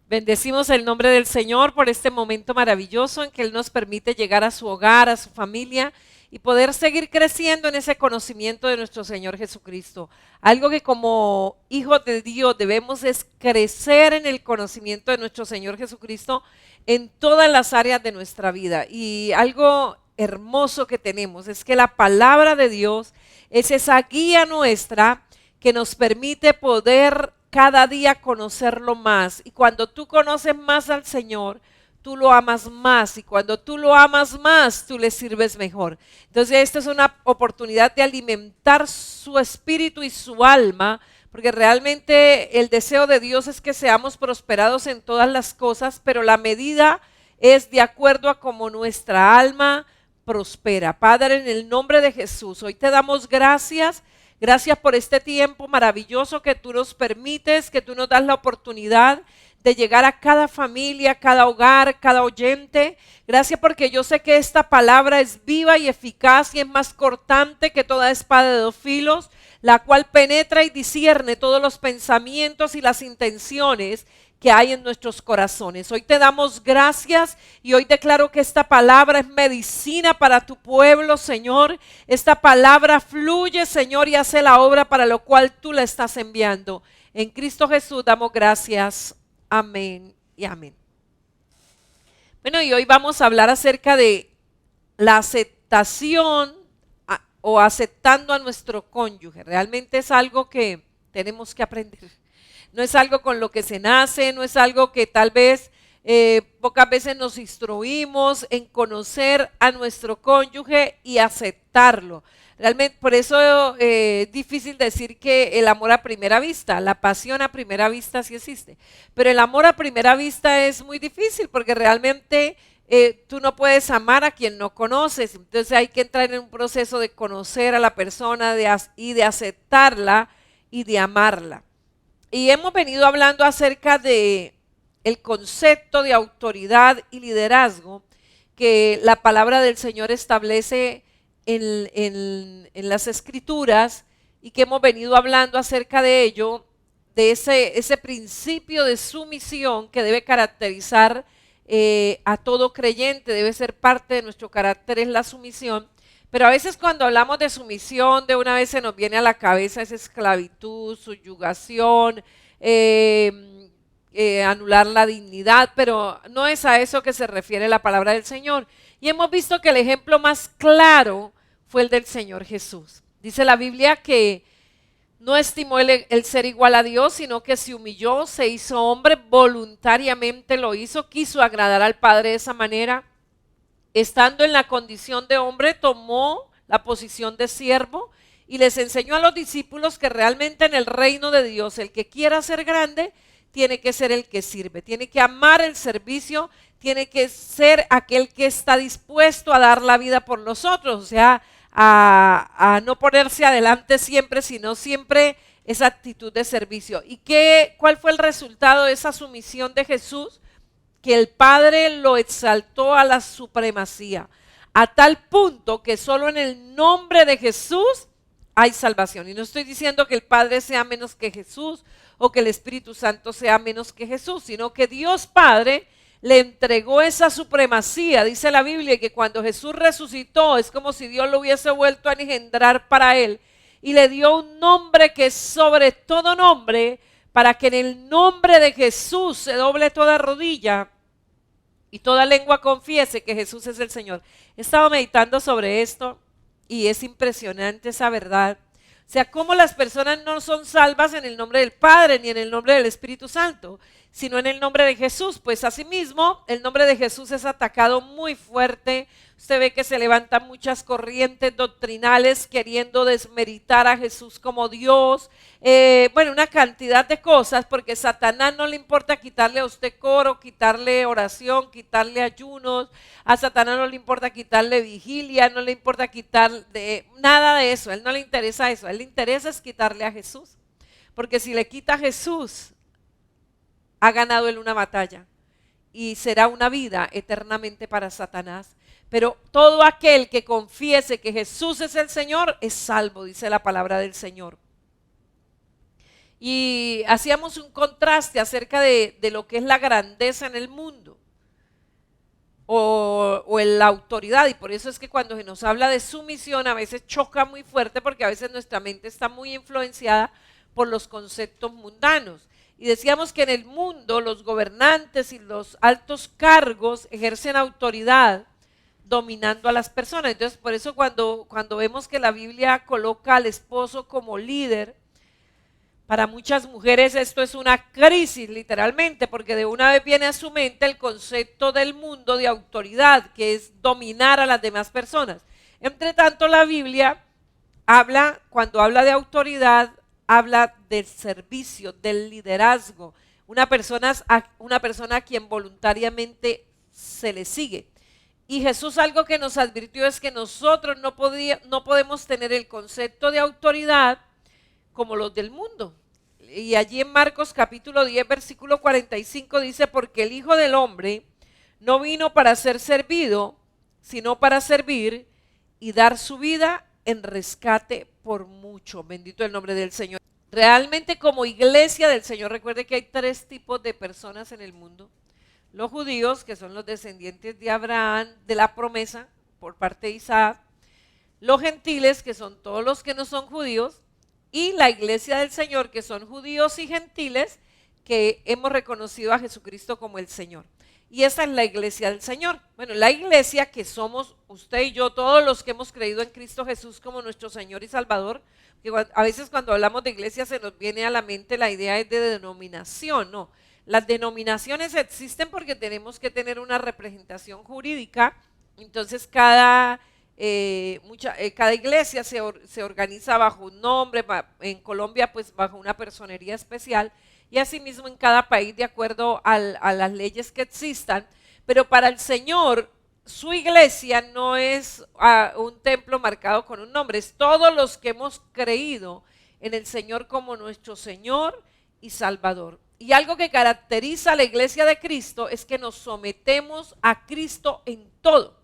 Bendecimos el nombre del Señor por este momento maravilloso en que Él nos permite llegar a su hogar, a su familia y poder seguir creciendo en ese conocimiento de nuestro Señor Jesucristo. Algo que como hijos de Dios debemos es crecer en el conocimiento de nuestro Señor Jesucristo en todas las áreas de nuestra vida. Y algo hermoso que tenemos es que la palabra de Dios es esa guía nuestra que nos permite poder cada día conocerlo más. Y cuando tú conoces más al Señor, tú lo amas más. Y cuando tú lo amas más, tú le sirves mejor. Entonces, esta es una oportunidad de alimentar su espíritu y su alma, porque realmente el deseo de Dios es que seamos prosperados en todas las cosas, pero la medida es de acuerdo a cómo nuestra alma prospera. Padre, en el nombre de Jesús, hoy te damos gracias. Gracias por este tiempo maravilloso que tú nos permites, que tú nos das la oportunidad de llegar a cada familia, cada hogar, cada oyente. Gracias porque yo sé que esta palabra es viva y eficaz y es más cortante que toda espada de dos filos, la cual penetra y discierne todos los pensamientos y las intenciones que hay en nuestros corazones. Hoy te damos gracias y hoy declaro que esta palabra es medicina para tu pueblo, Señor. Esta palabra fluye, Señor, y hace la obra para lo cual tú la estás enviando. En Cristo Jesús damos gracias. Amén y amén. Bueno, y hoy vamos a hablar acerca de la aceptación o aceptando a nuestro cónyuge. Realmente es algo que tenemos que aprender. No es algo con lo que se nace, no es algo que tal vez pocas veces nos instruimos en conocer a nuestro cónyuge y aceptarlo. Realmente, por eso es difícil decir que el amor a primera vista, la pasión a primera vista sí existe, pero el amor a primera vista es muy difícil porque realmente tú no puedes amar a quien no conoces, entonces hay que entrar en un proceso de conocer a la persona y de aceptarla y de amarla. Y hemos venido hablando acerca de el concepto de autoridad y liderazgo que la palabra del Señor establece en las escrituras y que hemos venido hablando acerca de ello, de ese principio de sumisión que debe caracterizar a todo creyente, debe ser parte de nuestro carácter, es la sumisión. Pero a veces cuando hablamos de sumisión, de una vez se nos viene a la cabeza esa esclavitud, subyugación, anular la dignidad, pero no es a eso que se refiere la palabra del Señor. Y hemos visto que el ejemplo más claro fue el del Señor Jesús. Dice la Biblia que no estimó el ser igual a Dios, sino que se humilló, se hizo hombre, voluntariamente lo hizo, quiso agradar al Padre de esa manera. Estando en la condición de hombre, tomó la posición de siervo y les enseñó a los discípulos que realmente en el reino de Dios, el que quiera ser grande, tiene que ser el que sirve, tiene que amar el servicio, tiene que ser aquel que está dispuesto a dar la vida por nosotros, o sea, a no ponerse adelante siempre, sino siempre esa actitud de servicio. ¿Y cuál fue el resultado de esa sumisión de Jesús? Que el Padre lo exaltó a la supremacía, a tal punto que solo en el nombre de Jesús hay salvación. Y no estoy diciendo que el Padre sea menos que Jesús o que el Espíritu Santo sea menos que Jesús, sino que Dios Padre le entregó esa supremacía. Dice la Biblia que cuando Jesús resucitó es como si Dios lo hubiese vuelto a engendrar para él y le dio un nombre que es sobre todo nombre, para que en el nombre de Jesús se doble toda rodilla y toda lengua confiese que Jesús es el Señor. He estado meditando sobre esto y es impresionante esa verdad. O sea, cómo las personas no son salvas en el nombre del Padre ni en el nombre del Espíritu Santo, sino en el nombre de Jesús. Pues asimismo, el nombre de Jesús es atacado muy fuerte. Usted ve que se levantan muchas corrientes doctrinales queriendo desmeritar a Jesús como Dios. Bueno, una cantidad de cosas, porque a Satanás no le importa quitarle a usted coro, quitarle oración, quitarle ayunos. A Satanás no le importa quitarle vigilia, no le importa quitarle nada de eso. A él no le interesa eso. A él le interesa es quitarle a Jesús. Porque si le quita a Jesús, ha ganado él una batalla y será una vida eternamente para Satanás. Pero todo aquel que confiese que Jesús es el Señor es salvo, dice la palabra del Señor. y hacíamos un contraste acerca de lo que es la grandeza en el mundo o en la autoridad, y por eso es que cuando se nos habla de sumisión a veces choca muy fuerte porque a veces nuestra mente está muy influenciada por los conceptos mundanos. Y decíamos que en el mundo los gobernantes y los altos cargos ejercen autoridad dominando a las personas. Entonces, por eso cuando vemos que la Biblia coloca al esposo como líder, para muchas mujeres esto es una crisis literalmente, porque de una vez viene a su mente el concepto del mundo de autoridad, que es dominar a las demás personas. Entre tanto, la Biblia habla, cuando habla de autoridad, habla del servicio, del liderazgo, una persona a quien voluntariamente se le sigue. Y Jesús algo que nos advirtió es que nosotros no podemos tener el concepto de autoridad como los del mundo. Y allí en Marcos capítulo 10, versículo 45 dice, porque el Hijo del Hombre no vino para ser servido, sino para servir y dar su vida en rescate por mucho. Bendito el nombre del Señor. Realmente como iglesia del Señor, recuerde que hay tres tipos de personas en el mundo. Los judíos, que son los descendientes de Abraham, de la promesa por parte de Isaac. Los gentiles, que son todos los que no son judíos. Y la iglesia del Señor, que son judíos y gentiles, que hemos reconocido a Jesucristo como el Señor. Y esa es la iglesia del Señor. Bueno, la iglesia que somos usted y yo, todos los que hemos creído en Cristo Jesús como nuestro Señor y Salvador, que a veces cuando hablamos de iglesia se nos viene a la mente la idea de denominación, no. Las denominaciones existen porque tenemos que tener una representación jurídica, entonces cada iglesia se organiza bajo un nombre, en Colombia pues bajo una personería especial y asimismo en cada país de acuerdo a las leyes que existan, pero para el Señor su iglesia no es un templo marcado con un nombre, es todos los que hemos creído en el Señor como nuestro Señor y Salvador. Y algo que caracteriza a la iglesia de Cristo es que nos sometemos a Cristo en todo.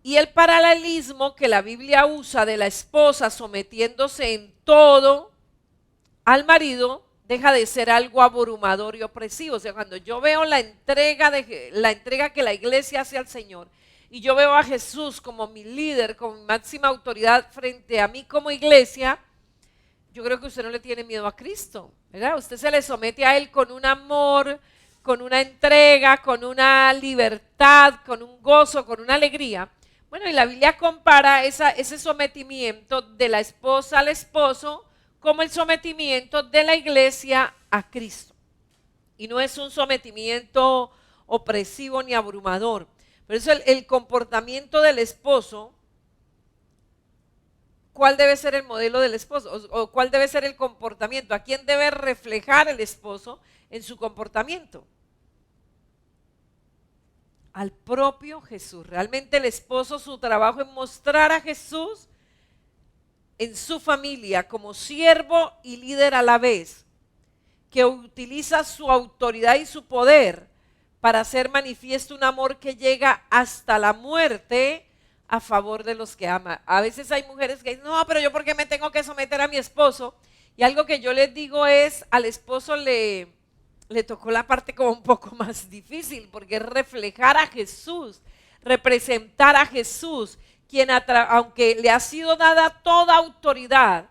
Y el paralelismo que la Biblia usa de la esposa sometiéndose en todo al marido deja de ser algo abrumador y opresivo. O sea, cuando yo veo la entrega que la iglesia hace al Señor y yo veo a Jesús como mi líder, como mi máxima autoridad frente a mí como iglesia, yo creo que usted no le tiene miedo a Cristo, ¿verdad? Usted se le somete a Él con un amor, con una entrega, con una libertad, con un gozo, con una alegría. Bueno, y la Biblia compara ese sometimiento de la esposa al esposo como el sometimiento de la iglesia a Cristo. Y no es un sometimiento opresivo ni abrumador. Por eso el comportamiento del esposo, ¿cuál debe ser el modelo del esposo? ¿O cuál debe ser el comportamiento? ¿A quién debe reflejar el esposo en su comportamiento? Al propio Jesús. Realmente el esposo, su trabajo es mostrar a Jesús en su familia como siervo y líder a la vez, que utiliza su autoridad y su poder para hacer manifiesto un amor que llega hasta la muerte a favor de los que ama. A veces hay mujeres que dicen, no, pero yo ¿por qué me tengo que someter a mi esposo? Y algo que yo les digo es, al esposo le tocó la parte como un poco más difícil, porque es reflejar a Jesús, representar a Jesús, quien aunque le ha sido dada toda autoridad,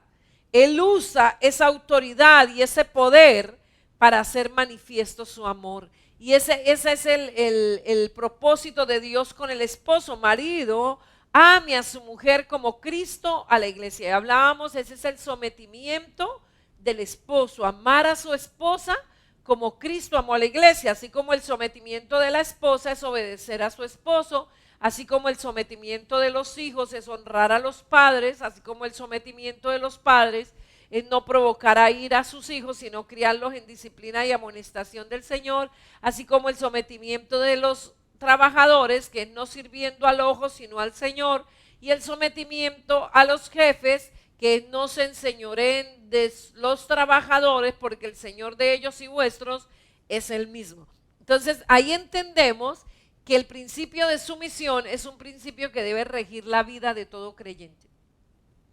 Él usa esa autoridad y ese poder para hacer manifiesto su amor. Y ese es el propósito de Dios con el esposo. Marido, ame a su mujer como Cristo a la iglesia. Y hablábamos, ese es el sometimiento del esposo, amar a su esposa como Cristo amó a la iglesia, así como el sometimiento de la esposa es obedecer a su esposo, así como el sometimiento de los hijos es honrar a los padres, así como el sometimiento de los padres es no provocar a ira a sus hijos, sino criarlos en disciplina y amonestación del Señor, así como el sometimiento de los trabajadores, que es no sirviendo al ojo, sino al Señor, y el sometimiento a los jefes, que no se enseñoreen de los trabajadores, porque el Señor de ellos y vuestros es el mismo. Entonces, ahí entendemos que el principio de sumisión es un principio que debe regir la vida de todo creyente.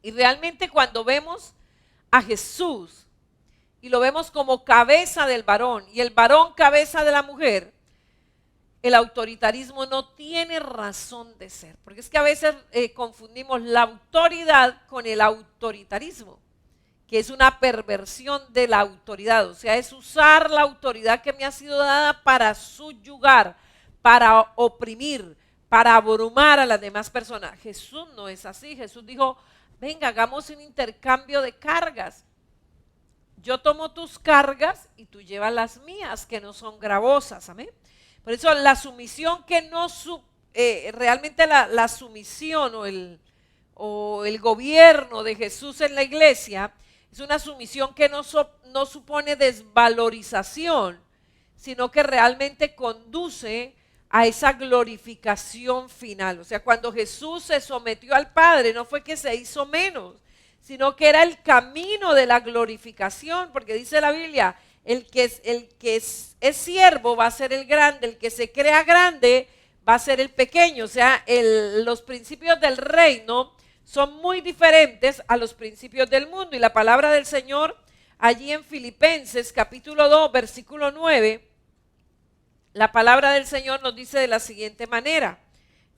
Y realmente cuando vemos a Jesús y lo vemos como cabeza del varón y el varón cabeza de la mujer, el autoritarismo no tiene razón de ser. Porque es que a veces confundimos la autoridad con el autoritarismo, que es una perversión de la autoridad. O sea, es usar la autoridad que me ha sido dada para subyugar, para oprimir, para abrumar a las demás personas. Jesús no es así. Jesús dijo, venga, hagamos un intercambio de cargas. Yo tomo tus cargas y tú llevas las mías, que no son gravosas. Amén. Por eso la sumisión que no, realmente la sumisión o el gobierno de Jesús en la iglesia es una sumisión que no supone desvalorización, sino que realmente conduce a esa glorificación final. O sea, cuando Jesús se sometió al Padre, no fue que se hizo menos, sino que era el camino de la glorificación, porque dice la Biblia, el que es siervo va a ser el grande, el que se crea grande va a ser el pequeño. O sea, los principios del reino son muy diferentes a los principios del mundo. Y la palabra del Señor allí en Filipenses capítulo 2, versículo 9, la palabra del Señor nos dice de la siguiente manera.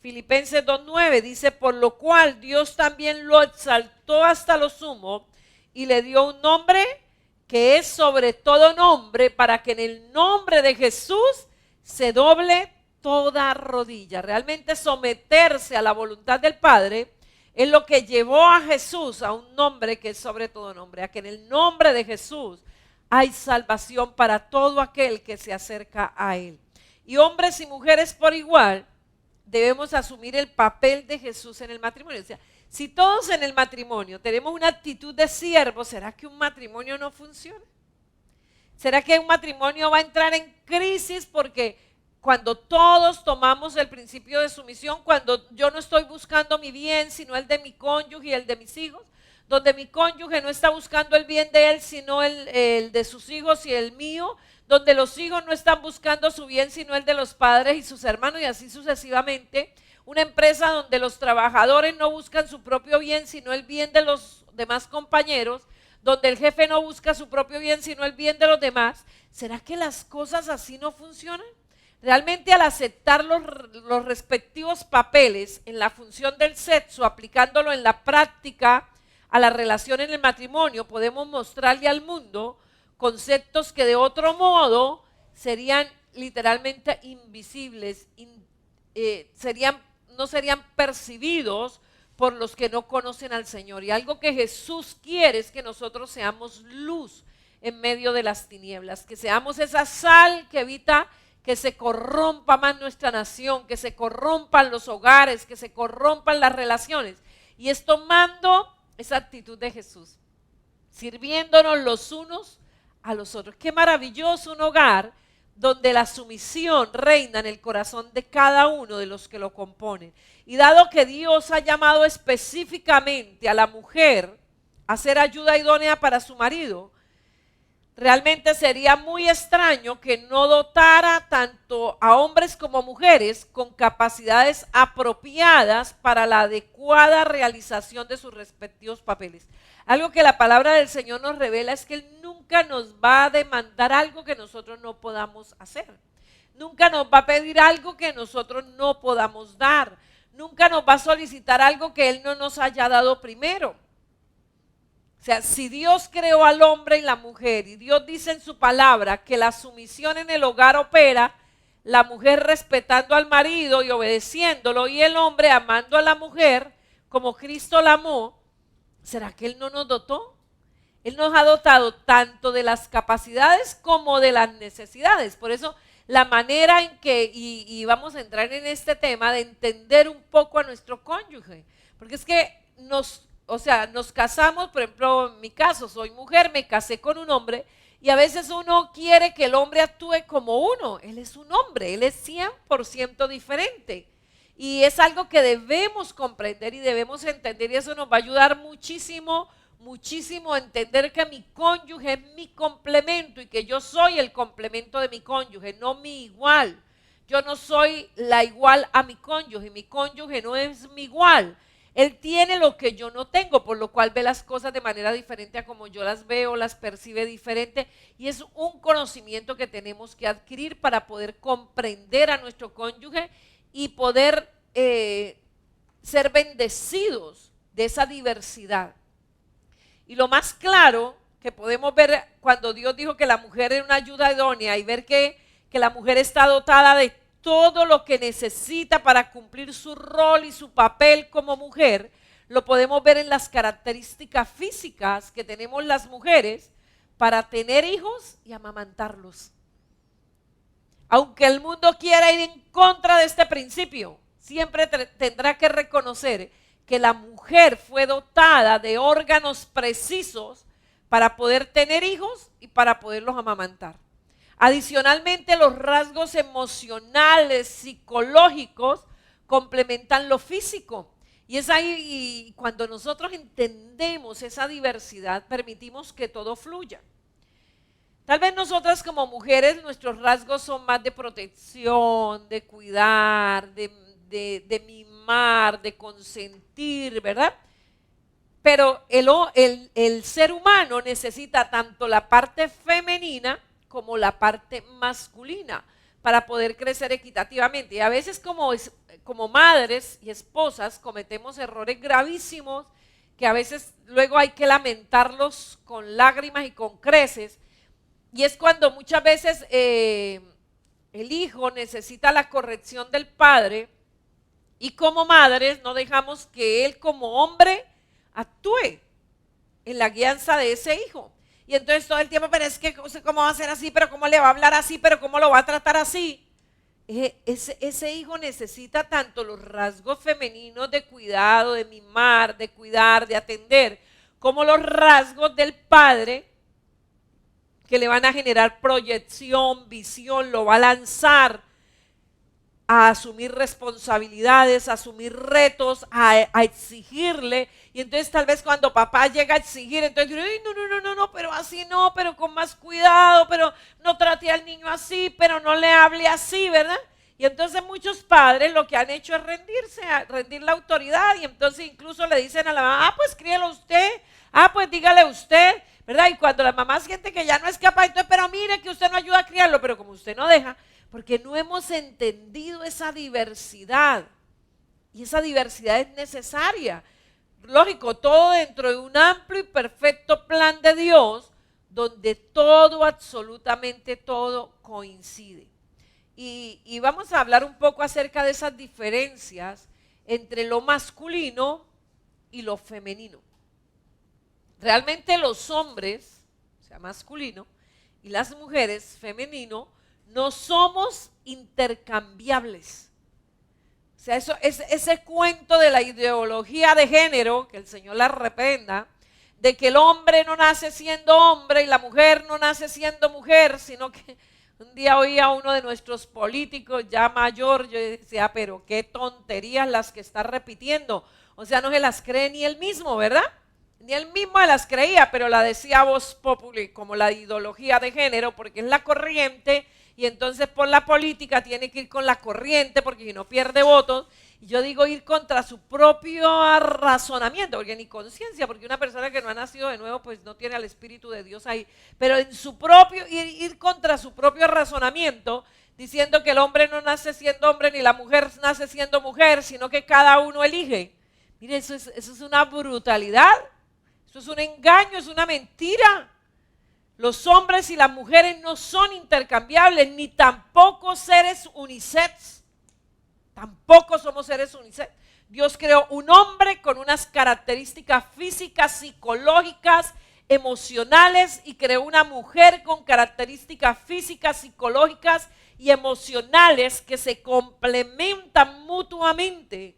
Filipenses 2:9 dice, por lo cual Dios también lo exaltó hasta lo sumo y le dio un nombre que es sobre todo nombre, para que en el nombre de Jesús se doble toda rodilla. Realmente someterse a la voluntad del Padre es lo que llevó a Jesús a un nombre que es sobre todo nombre, a que en el nombre de Jesús hay salvación para todo aquel que se acerca a Él. Y hombres y mujeres por igual debemos asumir el papel de Jesús en el matrimonio. O sea, si todos en el matrimonio tenemos una actitud de siervo, ¿será que un matrimonio no funciona? ¿Será que un matrimonio va a entrar en crisis? Porque cuando todos tomamos el principio de sumisión, cuando yo no estoy buscando mi bien, sino el de mi cónyuge y el de mis hijos, donde mi cónyuge no está buscando el bien de él, sino el de sus hijos y el mío, donde los hijos no están buscando su bien, sino el de los padres y sus hermanos, y así sucesivamente. Una empresa donde los trabajadores no buscan su propio bien, sino el bien de los demás compañeros, donde el jefe no busca su propio bien, sino el bien de los demás. ¿Será que las cosas así no funcionan? Realmente al aceptar los respectivos papeles en la función del sexo, aplicándolo en la práctica a la relación en el matrimonio, podemos mostrarle al mundo conceptos que de otro modo serían literalmente invisibles, no serían percibidos por los que no conocen al Señor. Y algo que Jesús quiere es que nosotros seamos luz en medio de las tinieblas, que seamos esa sal que evita que se corrompa más nuestra nación, que se corrompan los hogares, que se corrompan las relaciones. Y es tomando esa actitud de Jesús, sirviéndonos los unos a los otros. Qué maravilloso un hogar donde la sumisión reina en el corazón de cada uno de los que lo componen. Y dado que Dios ha llamado específicamente a la mujer a ser ayuda idónea para su marido, realmente sería muy extraño que no dotara tanto a hombres como mujeres con capacidades apropiadas para la adecuada realización de sus respectivos papeles. Algo que la palabra del Señor nos revela es que Él nunca nos va a demandar algo que nosotros no podamos hacer. Nunca nos va a pedir algo que nosotros no podamos dar. Nunca nos va a solicitar algo que Él no nos haya dado primero. O sea, si Dios creó al hombre y la mujer y Dios dice en su palabra que la sumisión en el hogar opera, la mujer respetando al marido y obedeciéndolo y el hombre amando a la mujer como Cristo la amó, ¿será que Él no nos dotó? Él nos ha dotado tanto de las capacidades como de las necesidades. Por eso la manera en que, y vamos a entrar en este tema de entender un poco a nuestro cónyuge, porque es que nos casamos, por ejemplo, en mi caso, soy mujer, me casé con un hombre y a veces uno quiere que el hombre actúe como uno. Él es un hombre, él es 100% diferente. Y es algo que debemos comprender y debemos entender y eso nos va a ayudar muchísimo, muchísimo a entender que mi cónyuge es mi complemento y que yo soy el complemento de mi cónyuge, no mi igual. Yo no soy la igual a mi cónyuge no es mi igual. Él tiene lo que yo no tengo, por lo cual ve las cosas de manera diferente a como yo las veo, las percibe diferente. Y es un conocimiento que tenemos que adquirir para poder comprender a nuestro cónyuge y poder ser bendecidos de esa diversidad. Y lo más claro que podemos ver cuando Dios dijo que la mujer era una ayuda idónea y ver que la mujer está dotada de todo lo que necesita para cumplir su rol y su papel como mujer, lo podemos ver en las características físicas que tenemos las mujeres para tener hijos y amamantarlos. Aunque el mundo quiera ir en contra de este principio, siempre tendrá que reconocer que la mujer fue dotada de órganos precisos para poder tener hijos y para poderlos amamantar. Adicionalmente, los rasgos emocionales, psicológicos, complementan lo físico. Y es ahí cuando nosotros entendemos esa diversidad, permitimos que todo fluya. Tal vez nosotras como mujeres, nuestros rasgos son más de protección, de cuidar, de mimar, de consentir, ¿verdad? Pero el ser humano necesita tanto la parte femenina como la parte masculina para poder crecer equitativamente. Y a veces como madres y esposas cometemos errores gravísimos que a veces luego hay que lamentarlos con lágrimas y con creces. Y es cuando muchas veces el hijo necesita la corrección del padre y como madres no dejamos que él como hombre actúe en la guianza de ese hijo. Y entonces todo el tiempo, pero es que cómo va a ser así, pero cómo le va a hablar así, pero cómo lo va a tratar así. Ese hijo necesita tanto los rasgos femeninos de cuidado, de mimar, de cuidar, de atender, como los rasgos del padre que le van a generar proyección, visión, lo va a lanzar a asumir responsabilidades, a asumir retos, a exigirle. Y entonces tal vez cuando papá llega a exigir, entonces dice, no, pero así no, pero con más cuidado, pero no trate al niño así, pero no le hable así, ¿verdad? Y entonces muchos padres lo que han hecho es rendirse, rendir la autoridad, y entonces incluso le dicen a la mamá, pues críelo usted, pues dígale usted, ¿verdad? Y cuando la mamá siente que ya no es capaz, entonces, pero mire que usted no ayuda a criarlo, pero como usted no deja, porque no hemos entendido esa diversidad. Y esa diversidad es necesaria. Lógico, todo dentro de un amplio y perfecto plan de Dios, donde todo, absolutamente todo, coincide. Y vamos a hablar un poco acerca de esas diferencias entre lo masculino y lo femenino. Realmente los hombres, o sea, masculino, y las mujeres, femenino, no somos intercambiables. O sea, ese cuento de la ideología de género, que el Señor la reprenda, de que el hombre no nace siendo hombre y la mujer no nace siendo mujer, sino que un día oí a uno de nuestros políticos ya mayor, yo decía, pero qué tonterías las que está repitiendo. O sea, no se las cree ni él mismo, ¿verdad? Ni él mismo las creía, pero la decía voz populi, como la ideología de género, porque es la corriente. Y entonces por la política tiene que ir con la corriente porque si no pierde votos. Y yo digo ir contra su propio razonamiento, porque ni conciencia, porque una persona que no ha nacido de nuevo pues no tiene al Espíritu de Dios ahí. Pero en su propio, ir contra su propio razonamiento, diciendo que el hombre no nace siendo hombre ni la mujer nace siendo mujer, sino que cada uno elige. Mire, eso es una brutalidad, eso es un engaño, es una mentira. Los hombres y las mujeres no son intercambiables, ni tampoco seres unisex. Tampoco somos seres unisex. Dios creó un hombre con unas características físicas, psicológicas, emocionales, y creó una mujer con características físicas, psicológicas y emocionales que se complementan mutuamente.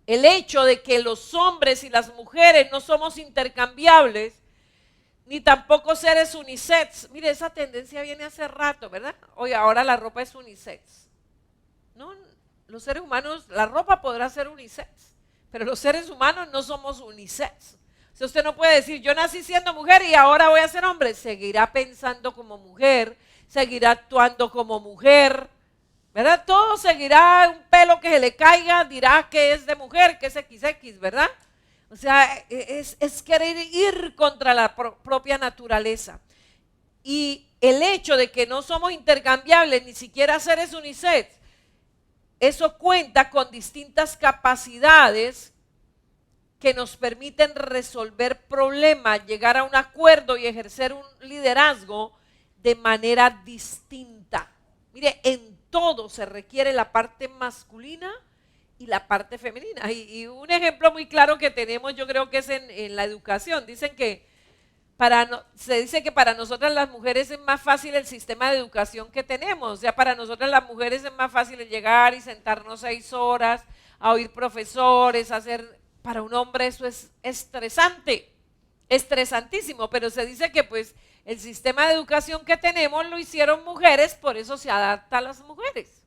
El hecho de que los hombres y las mujeres no somos intercambiables, ni tampoco seres unisex. Mire, esa tendencia viene hace rato, ¿verdad? Hoy ahora la ropa es unisex. No, los seres humanos, la ropa podrá ser unisex, pero los seres humanos no somos unisex. O sea, usted no puede decir, yo nací siendo mujer y ahora voy a ser hombre. Seguirá pensando como mujer, seguirá actuando como mujer, ¿verdad? Todo seguirá, un pelo que se le caiga dirá que es de mujer, que es XX, ¿verdad? O sea, es querer ir contra la propia naturaleza. Y el hecho de que no somos intercambiables, ni siquiera seres unisex, eso cuenta con distintas capacidades que nos permiten resolver problemas, llegar a un acuerdo y ejercer un liderazgo de manera distinta. Mire, en todo se requiere la parte masculina y la parte femenina. Y un ejemplo muy claro que tenemos, yo creo que es en la educación. Dicen que se dice que para nosotras las mujeres es más fácil el sistema de educación que tenemos. O sea, para nosotras las mujeres es más fácil llegar y sentarnos 6 horas a oír profesores, para un hombre eso es estresante, estresantísimo, pero se dice que pues el sistema de educación que tenemos lo hicieron mujeres, por eso se adapta a las mujeres.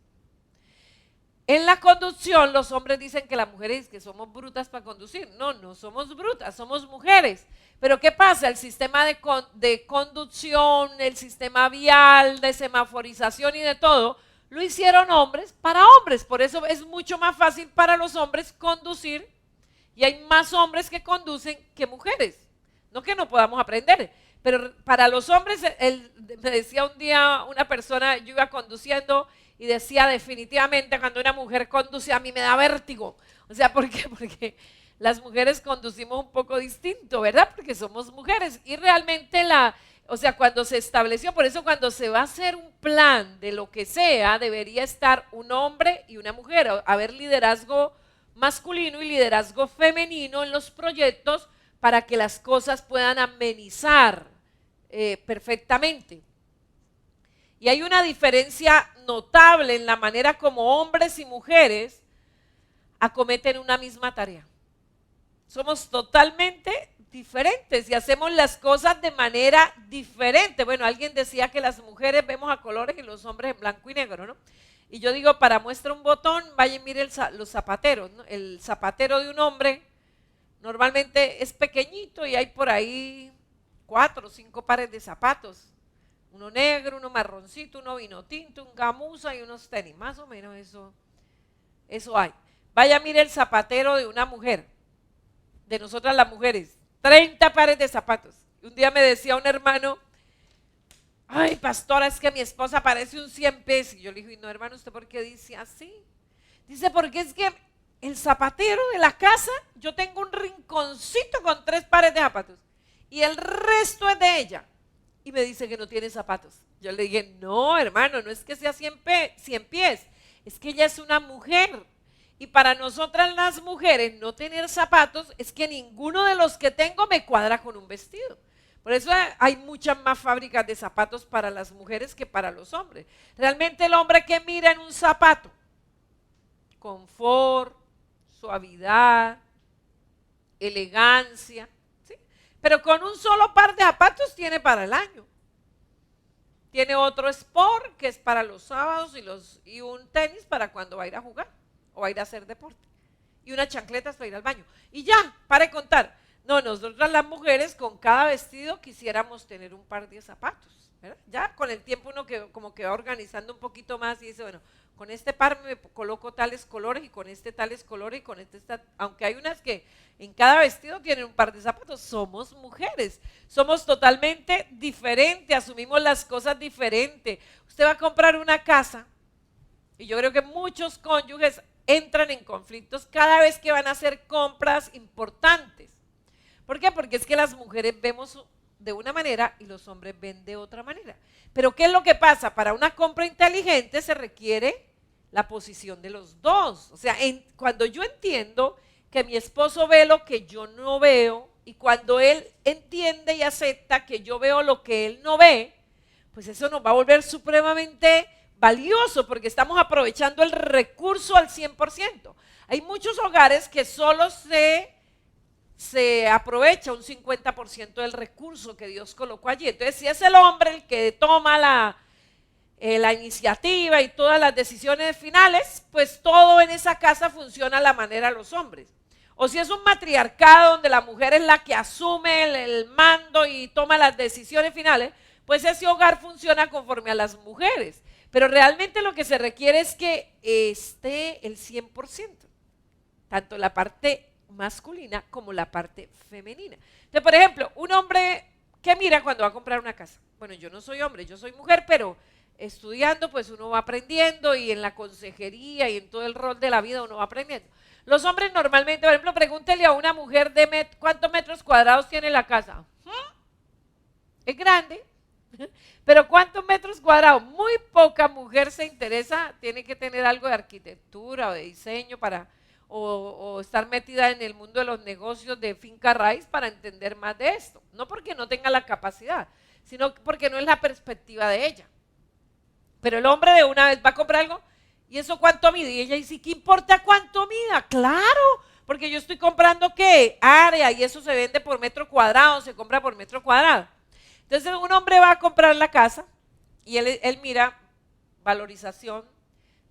En la conducción los hombres dicen que las mujeres que somos brutas para conducir. No, no somos brutas, somos mujeres. Pero ¿qué pasa? El sistema de conducción, el sistema vial, de semaforización y de todo, lo hicieron hombres para hombres. Por eso es mucho más fácil para los hombres conducir y hay más hombres que conducen que mujeres. No que no podamos aprender, pero para los hombres, me decía un día una persona, yo iba conduciendo y decía definitivamente cuando una mujer conduce a mí me da vértigo. O sea, ¿por qué? Porque las mujeres conducimos un poco distinto, ¿verdad? Porque somos mujeres y realmente o sea, cuando se estableció, por eso cuando se va a hacer un plan de lo que sea, debería estar un hombre y una mujer, haber liderazgo masculino y liderazgo femenino en los proyectos para que las cosas puedan amenizar perfectamente. Y hay una diferencia notable en la manera como hombres y mujeres acometen una misma tarea. Somos totalmente diferentes y hacemos las cosas de manera diferente. Bueno, alguien decía que las mujeres vemos a colores y los hombres en blanco y negro, ¿no? Y yo digo, para muestra un botón, vaya y mire los zapateros, ¿no? El zapatero de un hombre normalmente es pequeñito y hay por ahí 4 o 5 pares de zapatos. Uno negro, uno marroncito, uno vino tinto, un gamuza y unos tenis. Más o menos eso hay. Vaya, mire el zapatero de una mujer, de nosotras las mujeres, 30 pares de zapatos. Un día me decía un hermano, ay, pastora, es que mi esposa parece un 100 pesos. Y yo le dije, y no, hermano, ¿usted por qué dice así? Dice, porque es que el zapatero de la casa, yo tengo un rinconcito con 3 pares de zapatos y el resto es de ella. Y me dice que no tiene zapatos. Yo le dije, no, hermano, no es que sea 100 pies, es que ella es una mujer. Y para nosotras las mujeres no tener zapatos es que ninguno de los que tengo me cuadra con un vestido. Por eso hay muchas más fábricas de zapatos para las mujeres que para los hombres. Realmente el hombre que mira en un zapato, confort, suavidad, elegancia, ¿sí? Pero con un solo par de zapatos tiene para el año. Tiene otro sport que es para los sábados y un tenis para cuando va a ir a jugar o va a ir a hacer deporte. Y unas chancletas para ir al baño. Y ya, para de contar. No, nosotras las mujeres con cada vestido quisiéramos tener un par de zapatos, ¿verdad? Ya con el tiempo uno como que va organizando un poquito más y dice, bueno, con este par me coloco tales colores y con este tales colores y con este aunque hay unas que en cada vestido tienen un par de zapatos. Somos mujeres, somos totalmente diferentes, asumimos las cosas diferentes. Usted va a comprar una casa y yo creo que muchos cónyuges entran en conflictos cada vez que van a hacer compras importantes. ¿Por qué? Porque es que las mujeres vemos de una manera y los hombres ven de otra manera. Pero ¿qué es lo que pasa? Para una compra inteligente se requiere la posición de los dos. O sea, cuando yo entiendo que mi esposo ve lo que yo no veo y cuando él entiende y acepta que yo veo lo que él no ve, pues eso nos va a volver supremamente valioso porque estamos aprovechando el recurso al 100%. Hay muchos hogares que solo se aprovecha un 50% del recurso que Dios colocó allí. Entonces, si es el hombre el que toma la iniciativa y todas las decisiones finales, pues todo en esa casa funciona a la manera de los hombres. O si es un matriarcado donde la mujer es la que asume el mando y toma las decisiones finales, pues ese hogar funciona conforme a las mujeres. Pero realmente lo que se requiere es que esté el 100%, tanto la parte masculina como la parte femenina. Entonces, por ejemplo, un hombre que mira cuando va a comprar una casa. Bueno, yo no soy hombre, yo soy mujer, pero estudiando pues uno va aprendiendo y en la consejería y en todo el rol de la vida uno va aprendiendo. Los hombres normalmente, por ejemplo, pregúntele a una mujer de cuántos metros cuadrados tiene la casa. Es grande, pero ¿cuántos metros cuadrados? Muy poca mujer se interesa, tiene que tener algo de arquitectura o de diseño o estar metida en el mundo de los negocios de finca raíz para entender más de esto. No porque no tenga la capacidad, sino porque no es la perspectiva de ella. Pero el hombre de una vez va a comprar algo, ¿y eso cuánto mide? Y ella dice, ¿qué importa cuánto mida? Claro, porque yo estoy comprando ¿qué? Área, y eso se vende por metro cuadrado, se compra por metro cuadrado. Entonces un hombre va a comprar la casa y él mira valorización,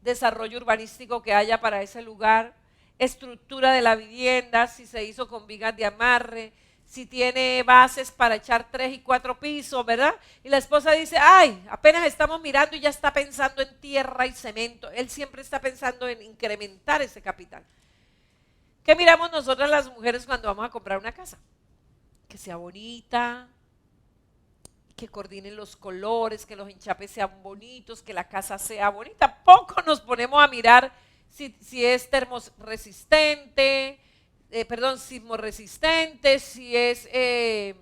desarrollo urbanístico que haya para ese lugar, estructura de la vivienda, si se hizo con vigas de amarre, si tiene bases para echar 3 y 4 pisos, ¿verdad? Y la esposa dice, ay, apenas estamos mirando y ya está pensando en tierra y cemento. Él siempre está pensando en incrementar ese capital. ¿Qué miramos nosotras las mujeres cuando vamos a comprar una casa? Que sea bonita, que coordinen los colores, que los enchapes sean bonitos, que la casa sea bonita. Poco nos ponemos a mirar si es termoresistente, sismoresistente, si es, qué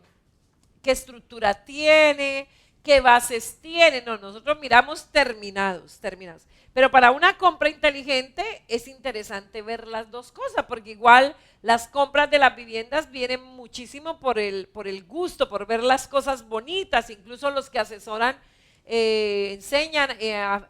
estructura tiene, qué bases tiene. No, nosotros miramos terminados. Pero para una compra inteligente es interesante ver las dos cosas, porque igual las compras de las viviendas vienen muchísimo por el gusto, por ver las cosas bonitas. Incluso los que asesoran, enseñan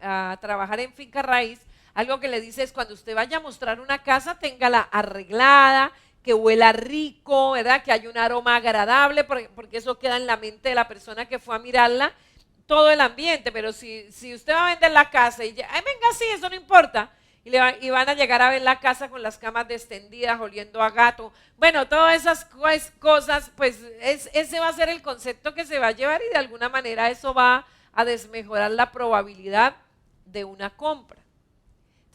a trabajar en finca raíz. Algo que le dice es cuando usted vaya a mostrar una casa, téngala arreglada, que huela rico, ¿verdad? Que haya un aroma agradable, porque eso queda en la mente de la persona que fue a mirarla, todo el ambiente. Pero si usted va a vender la casa y ya, ay, venga, sí, eso no importa, y van a llegar a ver la casa con las camas descendidas, oliendo a gato, bueno, todas esas cosas, pues ese va a ser el concepto que se va a llevar y de alguna manera eso va a desmejorar la probabilidad de una compra.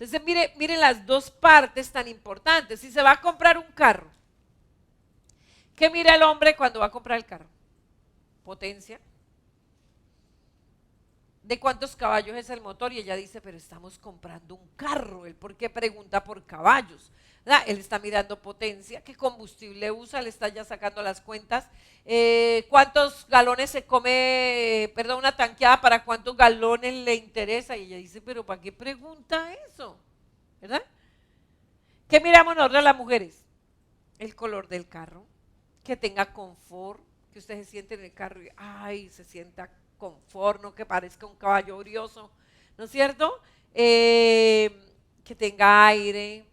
Entonces, mire las dos partes tan importantes. Si se va a comprar un carro, ¿qué mira el hombre cuando va a comprar el carro? Potencia. ¿De cuántos caballos es el motor? Y ella dice, pero estamos comprando un carro. ¿Él por qué pregunta por caballos? ¿Verdad? Él está mirando potencia, qué combustible usa, le está ya sacando las cuentas. ¿Cuántos galones se come, una tanqueada para cuántos galones le interesa? Y ella dice, pero ¿para qué pregunta eso? ¿Verdad? ¿Qué miramos nosotros las mujeres? El color del carro, que tenga confort, que usted se siente en el carro y ay, se sienta confort, no que parezca un caballo brioso, ¿no es cierto? Que tenga aire,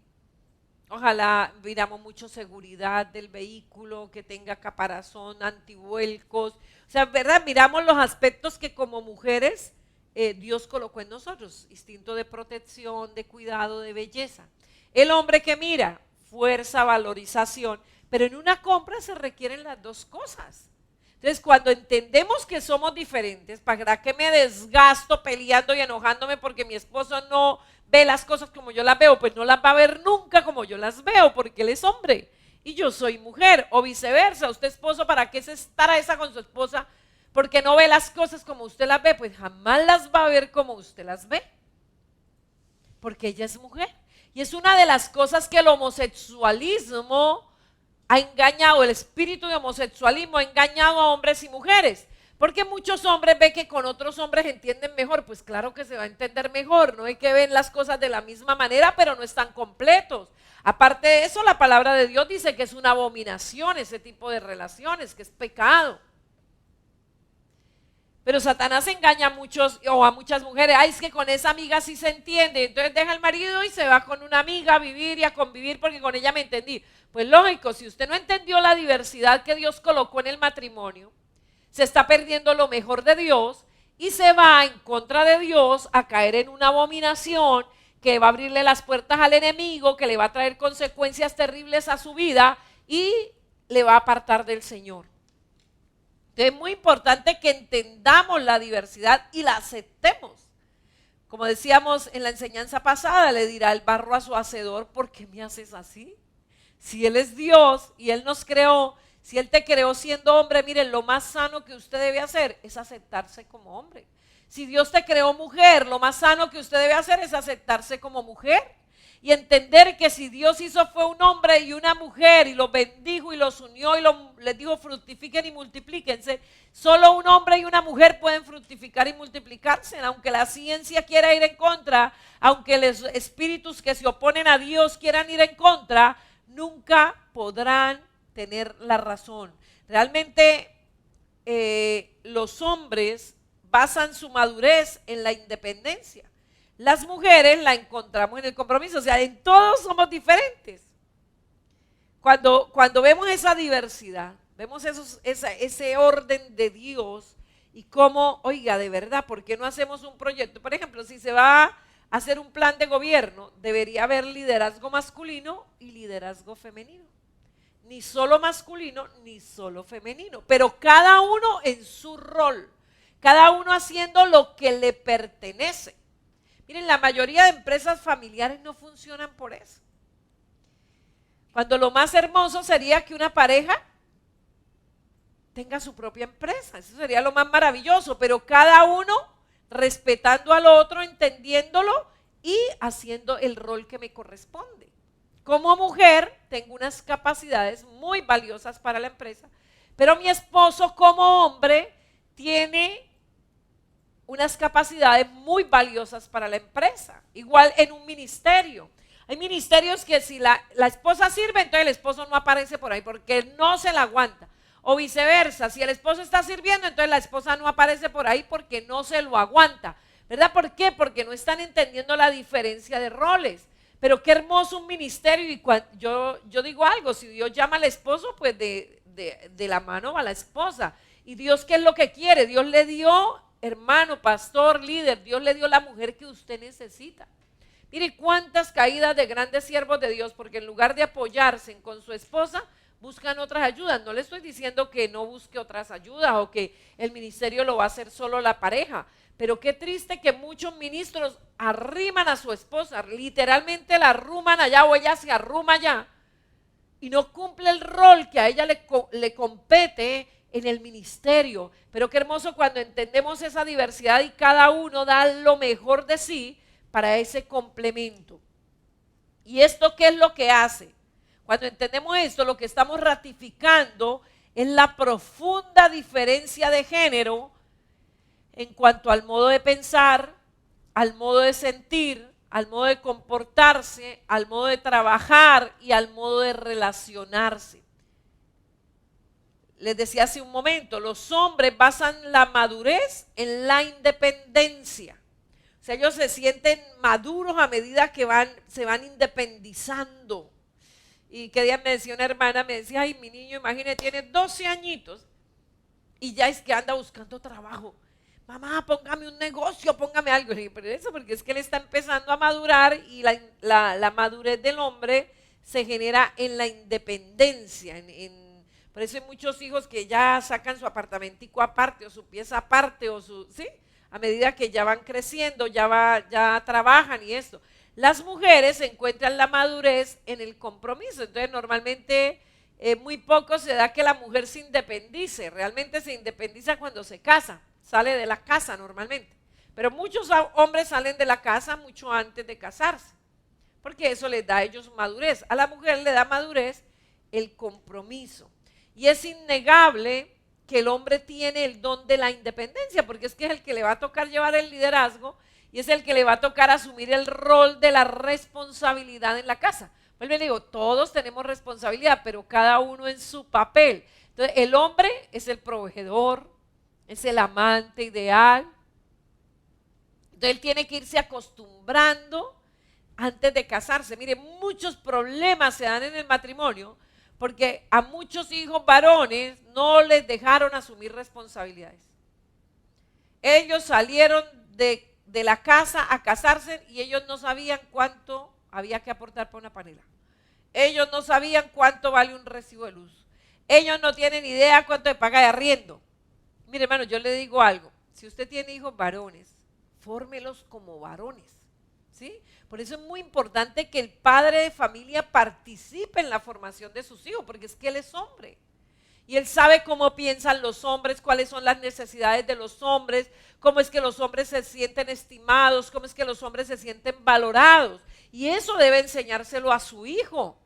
ojalá miramos mucho seguridad del vehículo, que tenga caparazón, antivuelcos, o sea, ¿verdad? Miramos los aspectos que como mujeres Dios colocó en nosotros, instinto de protección, de cuidado, de belleza. El hombre que mira, fuerza, valorización, pero en una compra se requieren las dos cosas. Entonces, cuando entendemos que somos diferentes, ¿para qué me desgasto peleando y enojándome porque mi esposo no ve las cosas como yo las veo? Pues no las va a ver nunca como yo las veo, porque él es hombre y yo soy mujer, o viceversa. Usted esposo, ¿para qué se estará esa con su esposa? Porque no ve las cosas como usted las ve, pues jamás las va a ver como usted las ve, porque ella es mujer. Y es una de las cosas que el homosexualismo ha engañado, el espíritu de homosexualismo ha engañado a hombres y mujeres, porque muchos hombres ven que con otros hombres entienden mejor. Pues claro que se va a entender mejor, no hay que ver las cosas de la misma manera, pero no están completos. Aparte de eso, la palabra de Dios dice que es una abominación ese tipo de relaciones, que es pecado. Pero Satanás engaña a muchos o a muchas mujeres. Ay, es que con esa amiga sí se entiende. Entonces deja al marido y se va con una amiga a vivir y a convivir porque con ella me entendí. Pues lógico, si usted no entendió la diversidad que Dios colocó en el matrimonio, se está perdiendo lo mejor de Dios y se va en contra de Dios a caer en una abominación que va a abrirle las puertas al enemigo, que le va a traer consecuencias terribles a su vida y le va a apartar del Señor. Entonces es muy importante que entendamos la diversidad y la aceptemos. Como decíamos en la enseñanza pasada, le dirá el barro a su hacedor, ¿por qué me haces así? Si Él es Dios y Él nos creó, si Él te creó siendo hombre, miren, lo más sano que usted debe hacer es aceptarse como hombre. Si Dios te creó mujer, lo más sano que usted debe hacer es aceptarse como mujer. Y entender que si Dios hizo fue un hombre y una mujer y los bendijo y los unió y les dijo fructifiquen y multiplíquense, solo un hombre y una mujer pueden fructificar y multiplicarse, aunque la ciencia quiera ir en contra, aunque los espíritus que se oponen a Dios quieran ir en contra, nunca podrán tener la razón. Realmente los hombres basan su madurez en la independencia. Las mujeres la encontramos en el compromiso, o sea, en todos somos diferentes. Cuando vemos esa diversidad, vemos ese orden de Dios y cómo, oiga, de verdad, ¿por qué no hacemos un proyecto? Por ejemplo, si se va a hacer un plan de gobierno, debería haber liderazgo masculino y liderazgo femenino. Ni solo masculino, ni solo femenino, pero cada uno en su rol, cada uno haciendo lo que le pertenece. Miren, la mayoría de empresas familiares no funcionan por eso. Cuando lo más hermoso sería que una pareja tenga su propia empresa, eso sería lo más maravilloso, pero cada uno respetando al otro, entendiéndolo y haciendo el rol que me corresponde. Como mujer tengo unas capacidades muy valiosas para la empresa, pero mi esposo como hombre tiene unas capacidades muy valiosas para la empresa. Igual en un ministerio. Hay ministerios que si la esposa sirve, entonces el esposo no aparece por ahí porque no se la aguanta. O viceversa, si el esposo está sirviendo, entonces la esposa no aparece por ahí porque no se lo aguanta. ¿Verdad? ¿Por qué? Porque no están entendiendo la diferencia de roles. Pero qué hermoso un ministerio. Y yo digo algo, si Dios llama al esposo, pues de la mano va la esposa. Y Dios, ¿qué es lo que quiere? Dios le dio, hermano, pastor, líder, Dios le dio la mujer que usted necesita. Mire cuántas caídas de grandes siervos de Dios, porque en lugar de apoyarse con su esposa, buscan otras ayudas. No le estoy diciendo que no busque otras ayudas o que el ministerio lo va a hacer solo la pareja, pero qué triste que muchos ministros arriman a su esposa, literalmente la arruman allá o ella se arruma allá y no cumple el rol que a ella le compete en el ministerio. Pero qué hermoso cuando entendemos esa diversidad y cada uno da lo mejor de sí para ese complemento. ¿Y esto qué es lo que hace? Cuando entendemos esto, lo que estamos ratificando es la profunda diferencia de género en cuanto al modo de pensar, al modo de sentir, al modo de comportarse, al modo de trabajar y al modo de relacionarse. Les decía hace un momento, los hombres basan la madurez en la independencia. O sea, ellos se sienten maduros a medida que se van independizando. Y que día me decía una hermana, me decía, ay, mi niño, imagínate, tiene 12 añitos y ya es que anda buscando trabajo. Mamá, póngame un negocio, póngame algo. Le dije, pero eso porque es que él está empezando a madurar y la madurez del hombre se genera en la independencia. Por eso hay muchos hijos que ya sacan su apartamentico aparte o su pieza aparte ¿sí? A medida que ya van creciendo, ya trabajan y esto. Las mujeres encuentran la madurez en el compromiso. Entonces normalmente muy poco se da que la mujer se independice. Realmente se independiza cuando se casa. Sale de la casa normalmente, pero muchos hombres salen de la casa mucho antes de casarse, porque eso les da a ellos madurez. A la mujer le da madurez el compromiso, y es innegable que el hombre tiene el don de la independencia, porque es que es el que le va a tocar llevar el liderazgo, y es el que le va a tocar asumir el rol de la responsabilidad en la casa. Vuelvo y le digo, todos tenemos responsabilidad, pero cada uno en su papel. Entonces el hombre es el proveedor, es el amante ideal. Entonces él tiene que irse acostumbrando antes de casarse. Mire, muchos problemas se dan en el matrimonio porque a muchos hijos varones no les dejaron asumir responsabilidades. Ellos salieron de la casa a casarse y ellos no sabían cuánto había que aportar para una panela. Ellos no sabían cuánto vale un recibo de luz. Ellos no tienen idea cuánto se paga de arriendo. Mire, hermano, yo le digo algo. Si usted tiene hijos varones, fórmelos como varones, ¿sí? Por eso es muy importante que el padre de familia participe en la formación de sus hijos, porque es que él es hombre. Y él sabe cómo piensan los hombres, cuáles son las necesidades de los hombres, cómo es que los hombres se sienten estimados, cómo es que los hombres se sienten valorados. Y eso debe enseñárselo a su hijo.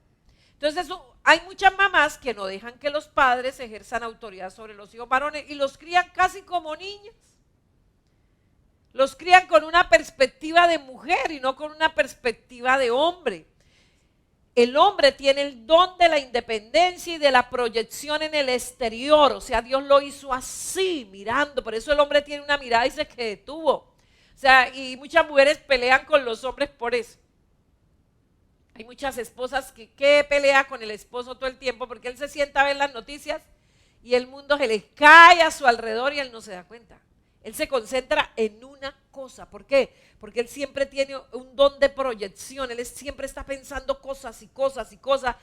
Entonces hay muchas mamás que no dejan que los padres ejerzan autoridad sobre los hijos varones y los crían casi como niños. Los crían con una perspectiva de mujer y no con una perspectiva de hombre. El hombre tiene el don de la independencia y de la proyección en el exterior, o sea, Dios lo hizo así, mirando, por eso el hombre tiene una mirada y se que detuvo. O sea, y muchas mujeres pelean con los hombres por eso. Hay muchas esposas que pelean con el esposo todo el tiempo porque él se sienta a ver las noticias y el mundo se le cae a su alrededor y él no se da cuenta. Él se concentra en una cosa. ¿Por qué? Porque él siempre tiene un don de proyección. Él siempre está pensando cosas y cosas y cosas.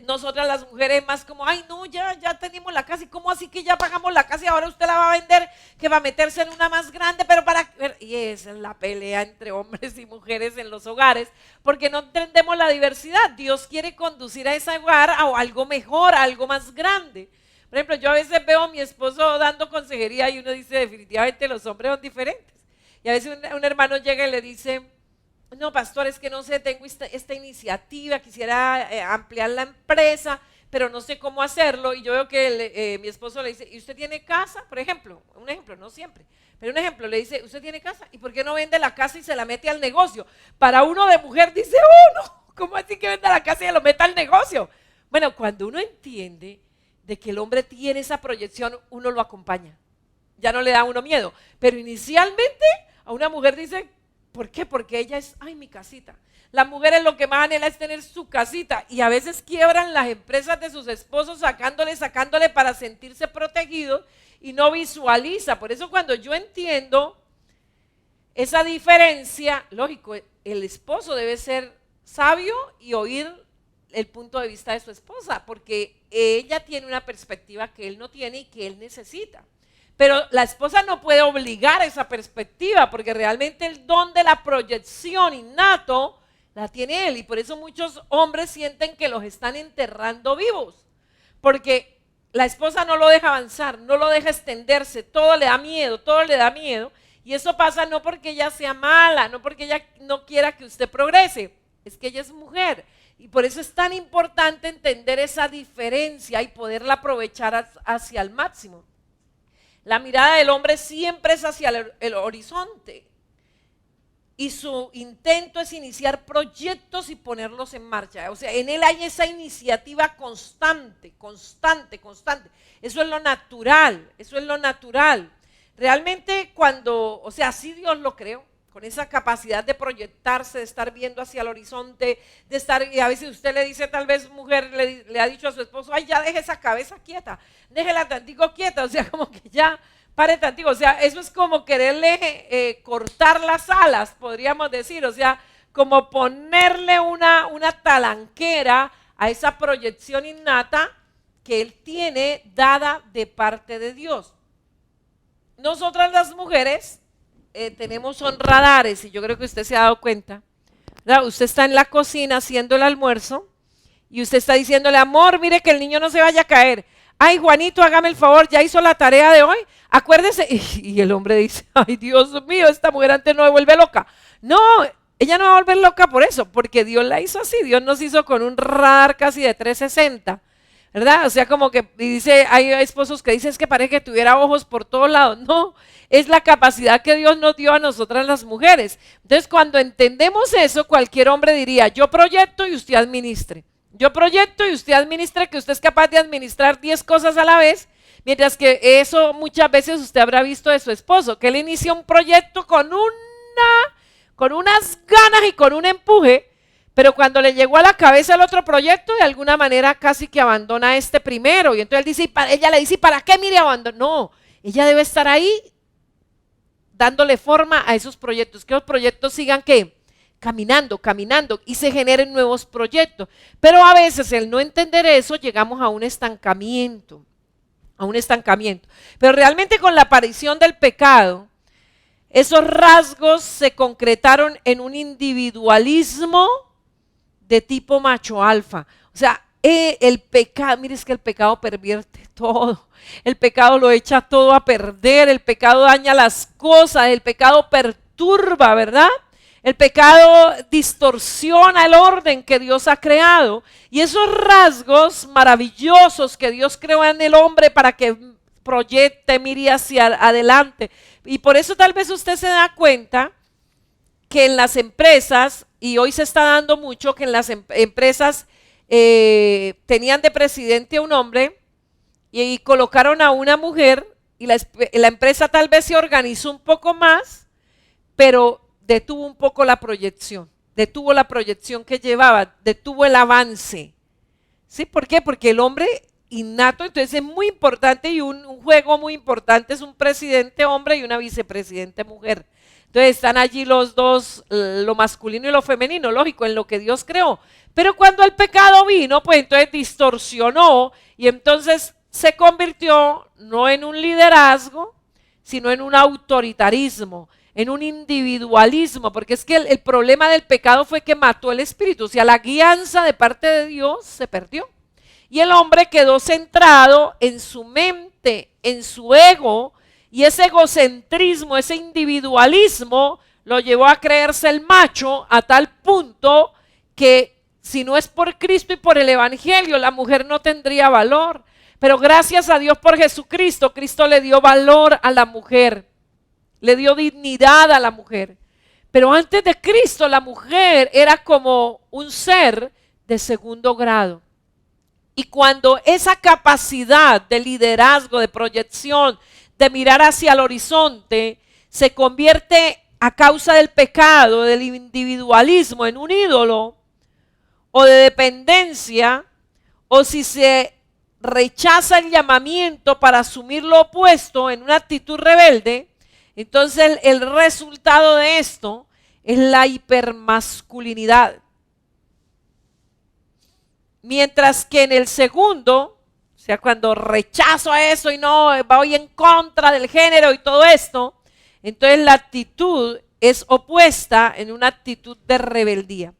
Nosotras las mujeres más como, ay no, ya tenemos la casa. ¿Y cómo así que ya pagamos la casa y ahora usted la va a vender? Que va a meterse en una más grande, pero para... Y esa es la pelea entre hombres y mujeres en los hogares. Porque no entendemos la diversidad. Dios quiere conducir a ese hogar a algo mejor, a algo más grande. Por ejemplo, yo a veces veo a mi esposo dando consejería y uno dice, definitivamente los hombres son diferentes. Y a veces un hermano llega y le dice, no, pastor, es que no sé, tengo esta iniciativa, quisiera ampliar la empresa, pero no sé cómo hacerlo. Y yo veo que mi esposo le dice, ¿y usted tiene casa? Por ejemplo, un ejemplo, no siempre, pero un ejemplo, le dice, ¿usted tiene casa? ¿Y por qué no vende la casa y se la mete al negocio? Para uno de mujer dice, oh, no, ¿cómo así que venda la casa y lo meta al negocio? Bueno, cuando uno entiende de que el hombre tiene esa proyección, uno lo acompaña. Ya no le da a uno miedo. Pero inicialmente a una mujer dice, ¿por qué? Porque ella es, ay, mi casita. Las mujeres lo que más anhela es tener su casita y a veces quiebran las empresas de sus esposos sacándole para sentirse protegidos y no visualiza. Por eso cuando yo entiendo esa diferencia, lógico, el esposo debe ser sabio y oír el punto de vista de su esposa, porque ella tiene una perspectiva que él no tiene y que él necesita. Pero la esposa no puede obligar esa perspectiva, porque realmente el don de la proyección innato la tiene él, y por eso muchos hombres sienten que los están enterrando vivos, porque la esposa no lo deja avanzar, no lo deja extenderse, todo le da miedo, y eso pasa no porque ella sea mala, no porque ella no quiera que usted progrese, es que ella es mujer. Y por eso es tan importante entender esa diferencia y poderla aprovechar hacia el máximo. La mirada del hombre siempre es hacia el horizonte. Y su intento es iniciar proyectos y ponerlos en marcha. O sea, en él hay esa iniciativa constante. Eso es lo natural, Realmente cuando, o sea, así Dios lo creó. Con esa capacidad de proyectarse, de estar viendo hacia el horizonte, de estar, y a veces usted le dice, tal vez mujer le ha dicho a su esposo, ay, ya deje esa cabeza quieta, déjela tantico quieta, o sea, como que ya pare tantico, o sea, eso es como quererle cortar las alas, podríamos decir, o sea, como ponerle una talanquera a esa proyección innata que él tiene dada de parte de Dios. Nosotras las mujeres tenemos son radares y yo creo que usted se ha dado cuenta, ¿verdad? Usted está en la cocina haciendo el almuerzo y usted está diciéndole, amor, mire que el niño no se vaya a caer. Ay, Juanito, hágame el favor, ¿ya hizo la tarea de hoy? Acuérdese. Y el hombre dice, ay, Dios mío, esta mujer antes no me vuelve loca. No, ella no va a volver loca por eso, porque Dios la hizo así. Dios nos hizo con un radar casi de 360, ¿verdad? O sea, como que dice, hay esposos que dicen, es que parece que tuviera ojos por todos lados. No, es la capacidad que Dios nos dio a nosotras las mujeres. Entonces, cuando entendemos eso, cualquier hombre diría, yo proyecto y usted administre. Yo proyecto y usted administre, que usted es capaz de administrar 10 cosas a la vez, mientras que eso muchas veces usted habrá visto de su esposo, que él inicia un proyecto con unas ganas y con un empuje, pero cuando le llegó a la cabeza el otro proyecto, de alguna manera casi que abandona este primero. Y entonces ella le dice, ¿para qué mire abandonó? No, ella debe estar ahí dándole forma a esos proyectos, que los proyectos sigan ¿qué? Caminando y se generen nuevos proyectos. Pero a veces el no entender eso, llegamos a un estancamiento. Pero realmente con la aparición del pecado, Esos rasgos se concretaron en un individualismo de tipo macho alfa. O sea, el pecado, mire, es que el pecado pervierte todo. El pecado lo echa todo a perder. El pecado daña las cosas. El pecado perturba, ¿verdad? El pecado distorsiona el orden que Dios ha creado. Y esos rasgos maravillosos que Dios creó en el hombre para que proyecte, mire hacia adelante. Y por eso tal vez usted se da cuenta que en las empresas, y hoy se está dando mucho, que en las empresas tenían de presidente a un hombre y colocaron a una mujer, y la empresa tal vez se organizó un poco más, pero detuvo un poco la proyección, detuvo la proyección que llevaba, detuvo el avance. ¿Sí? ¿Por qué? Porque el hombre innato, entonces es muy importante, y un juego muy importante es un presidente hombre y una vicepresidente mujer. Entonces están allí los dos, lo masculino y lo femenino, lógico, en lo que Dios creó. Pero cuando el pecado vino, pues entonces distorsionó y entonces se convirtió no en un liderazgo, sino en un autoritarismo, en un individualismo, porque es que el problema del pecado fue que mató el espíritu, o sea, la guianza de parte de Dios se perdió. Y el hombre quedó centrado en su mente, en su ego, y ese egocentrismo, ese individualismo lo llevó a creerse el macho a tal punto que si no es por Cristo y por el Evangelio, la mujer no tendría valor. Pero gracias a Dios por Jesucristo, Cristo le dio valor a la mujer, le dio dignidad a la mujer. Pero antes de Cristo, la mujer era como un ser de segundo grado. Y cuando esa capacidad de liderazgo, de proyección, de mirar hacia el horizonte, se convierte a causa del pecado, del individualismo, en un ídolo o de dependencia, o si se rechaza el llamamiento para asumir lo opuesto en una actitud rebelde, entonces el resultado de esto es la hipermasculinidad. Mientras que en el segundo, o sea, cuando rechazo eso y no, voy en contra del género y todo esto, entonces la actitud es opuesta en una actitud de rebeldía.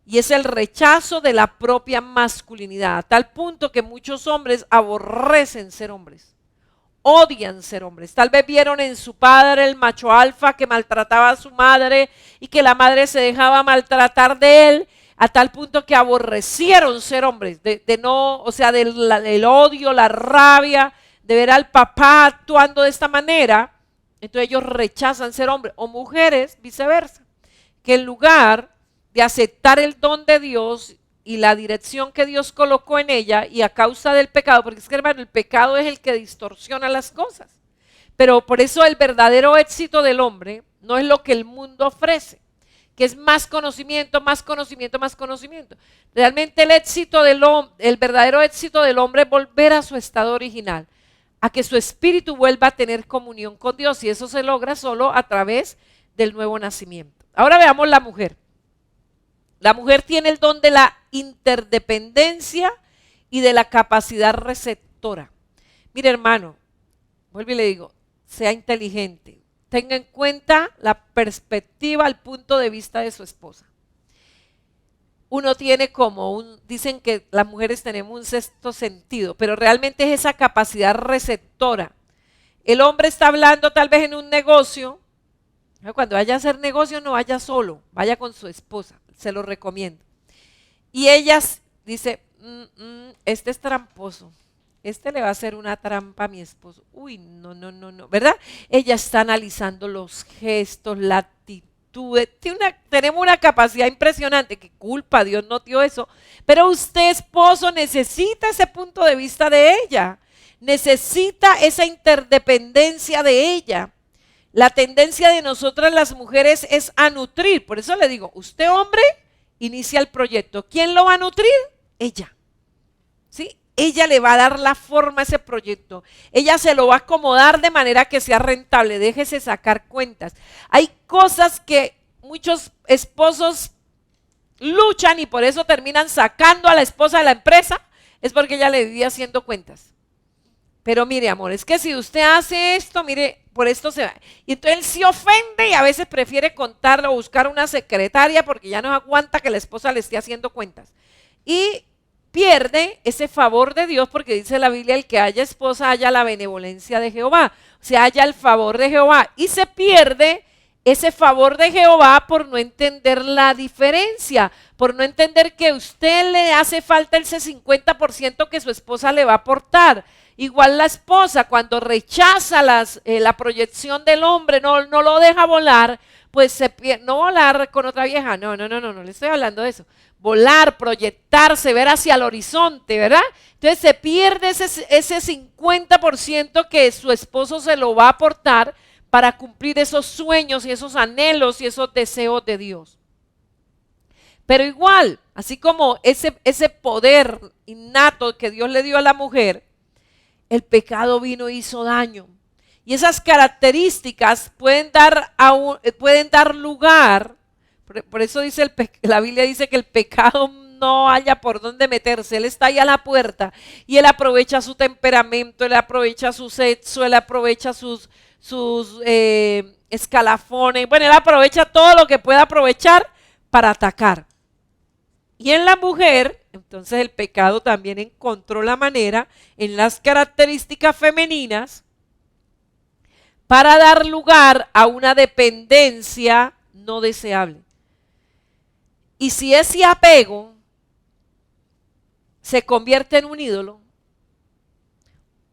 Y es el rechazo de la propia masculinidad, a tal punto que muchos hombres aborrecen ser hombres, odian ser hombres. Tal vez vieron en su padre el macho alfa que maltrataba a su madre y que la madre se dejaba maltratar de él, a tal punto que aborrecieron ser hombres, de no, o sea, del odio, la rabia, de ver al papá actuando de esta manera. Entonces ellos rechazan ser hombres, o mujeres viceversa, que en lugar de aceptar el don de Dios y la dirección que Dios colocó en ella, y a causa del pecado, porque es que, hermano, el pecado es el que distorsiona las cosas, pero por eso el verdadero éxito del hombre no es lo que el mundo ofrece, que es más conocimiento, más conocimiento, más conocimiento. Realmente el verdadero éxito del hombre es volver a su estado original, a que su espíritu vuelva a tener comunión con Dios, y eso se logra solo a través del nuevo nacimiento. Ahora veamos la mujer. La mujer tiene el don de la interdependencia y de la capacidad receptora. Mire, hermano, vuelvo y le digo, sea inteligente. Tenga en cuenta la perspectiva, el punto de vista de su esposa. Uno tiene dicen que las mujeres tenemos un sexto sentido, pero realmente es esa capacidad receptora. El hombre está hablando tal vez en un negocio. Cuando vaya a hacer negocio no vaya solo, vaya con su esposa, se lo recomiendo. Y ella dice, este es tramposo. Este le va a hacer una trampa a mi esposo. Uy, no, ¿verdad? Ella está analizando los gestos, la actitud. Tenemos una capacidad impresionante. Qué culpa, Dios no dio eso. Pero usted, esposo, necesita ese punto de vista de ella. Necesita esa interdependencia de ella. La tendencia de nosotras las mujeres es a nutrir. Por eso le digo, usted, hombre, inicia el proyecto. ¿Quién lo va a nutrir? Ella. ¿Sí? Ella le va a dar la forma a ese proyecto. Ella se lo va a acomodar de manera que sea rentable. Déjese sacar cuentas. Hay cosas que muchos esposos luchan y por eso terminan sacando a la esposa de la empresa. Es porque ella le vivía haciendo cuentas. pero mire, amor, es que si usted hace esto, mire, por esto se va. Y entonces él se ofende y a veces prefiere contarlo o buscar una secretaria porque ya no aguanta que la esposa le esté haciendo cuentas. Y pierde ese favor de Dios porque dice la Biblia, el que haya esposa haya la benevolencia de Jehová, o sea, haya el favor de Jehová. Y se pierde ese favor de Jehová por no entender la diferencia, por no entender que a usted le hace falta ese 50% que su esposa le va a aportar. Igual la esposa cuando rechaza la proyección del hombre, no lo deja volar, pues no volar con otra vieja, no le estoy hablando de eso. Volar, proyectarse, ver hacia el horizonte, ¿verdad? Entonces se pierde ese 50% que su esposo se lo va a aportar para cumplir esos sueños y esos anhelos y esos deseos de Dios. Pero igual, así como ese poder innato que Dios le dio a la mujer, el pecado vino e hizo daño. Y esas características pueden dar lugar, por eso dice la Biblia dice que el pecado no haya por dónde meterse, él está ahí a la puerta y él aprovecha su temperamento, él aprovecha su sexo, él aprovecha sus escalafones, bueno, él aprovecha todo lo que pueda aprovechar para atacar. Y en la mujer, entonces el pecado también encontró la manera en las características femeninas para dar lugar a una dependencia no deseable. Y si ese apego se convierte en un ídolo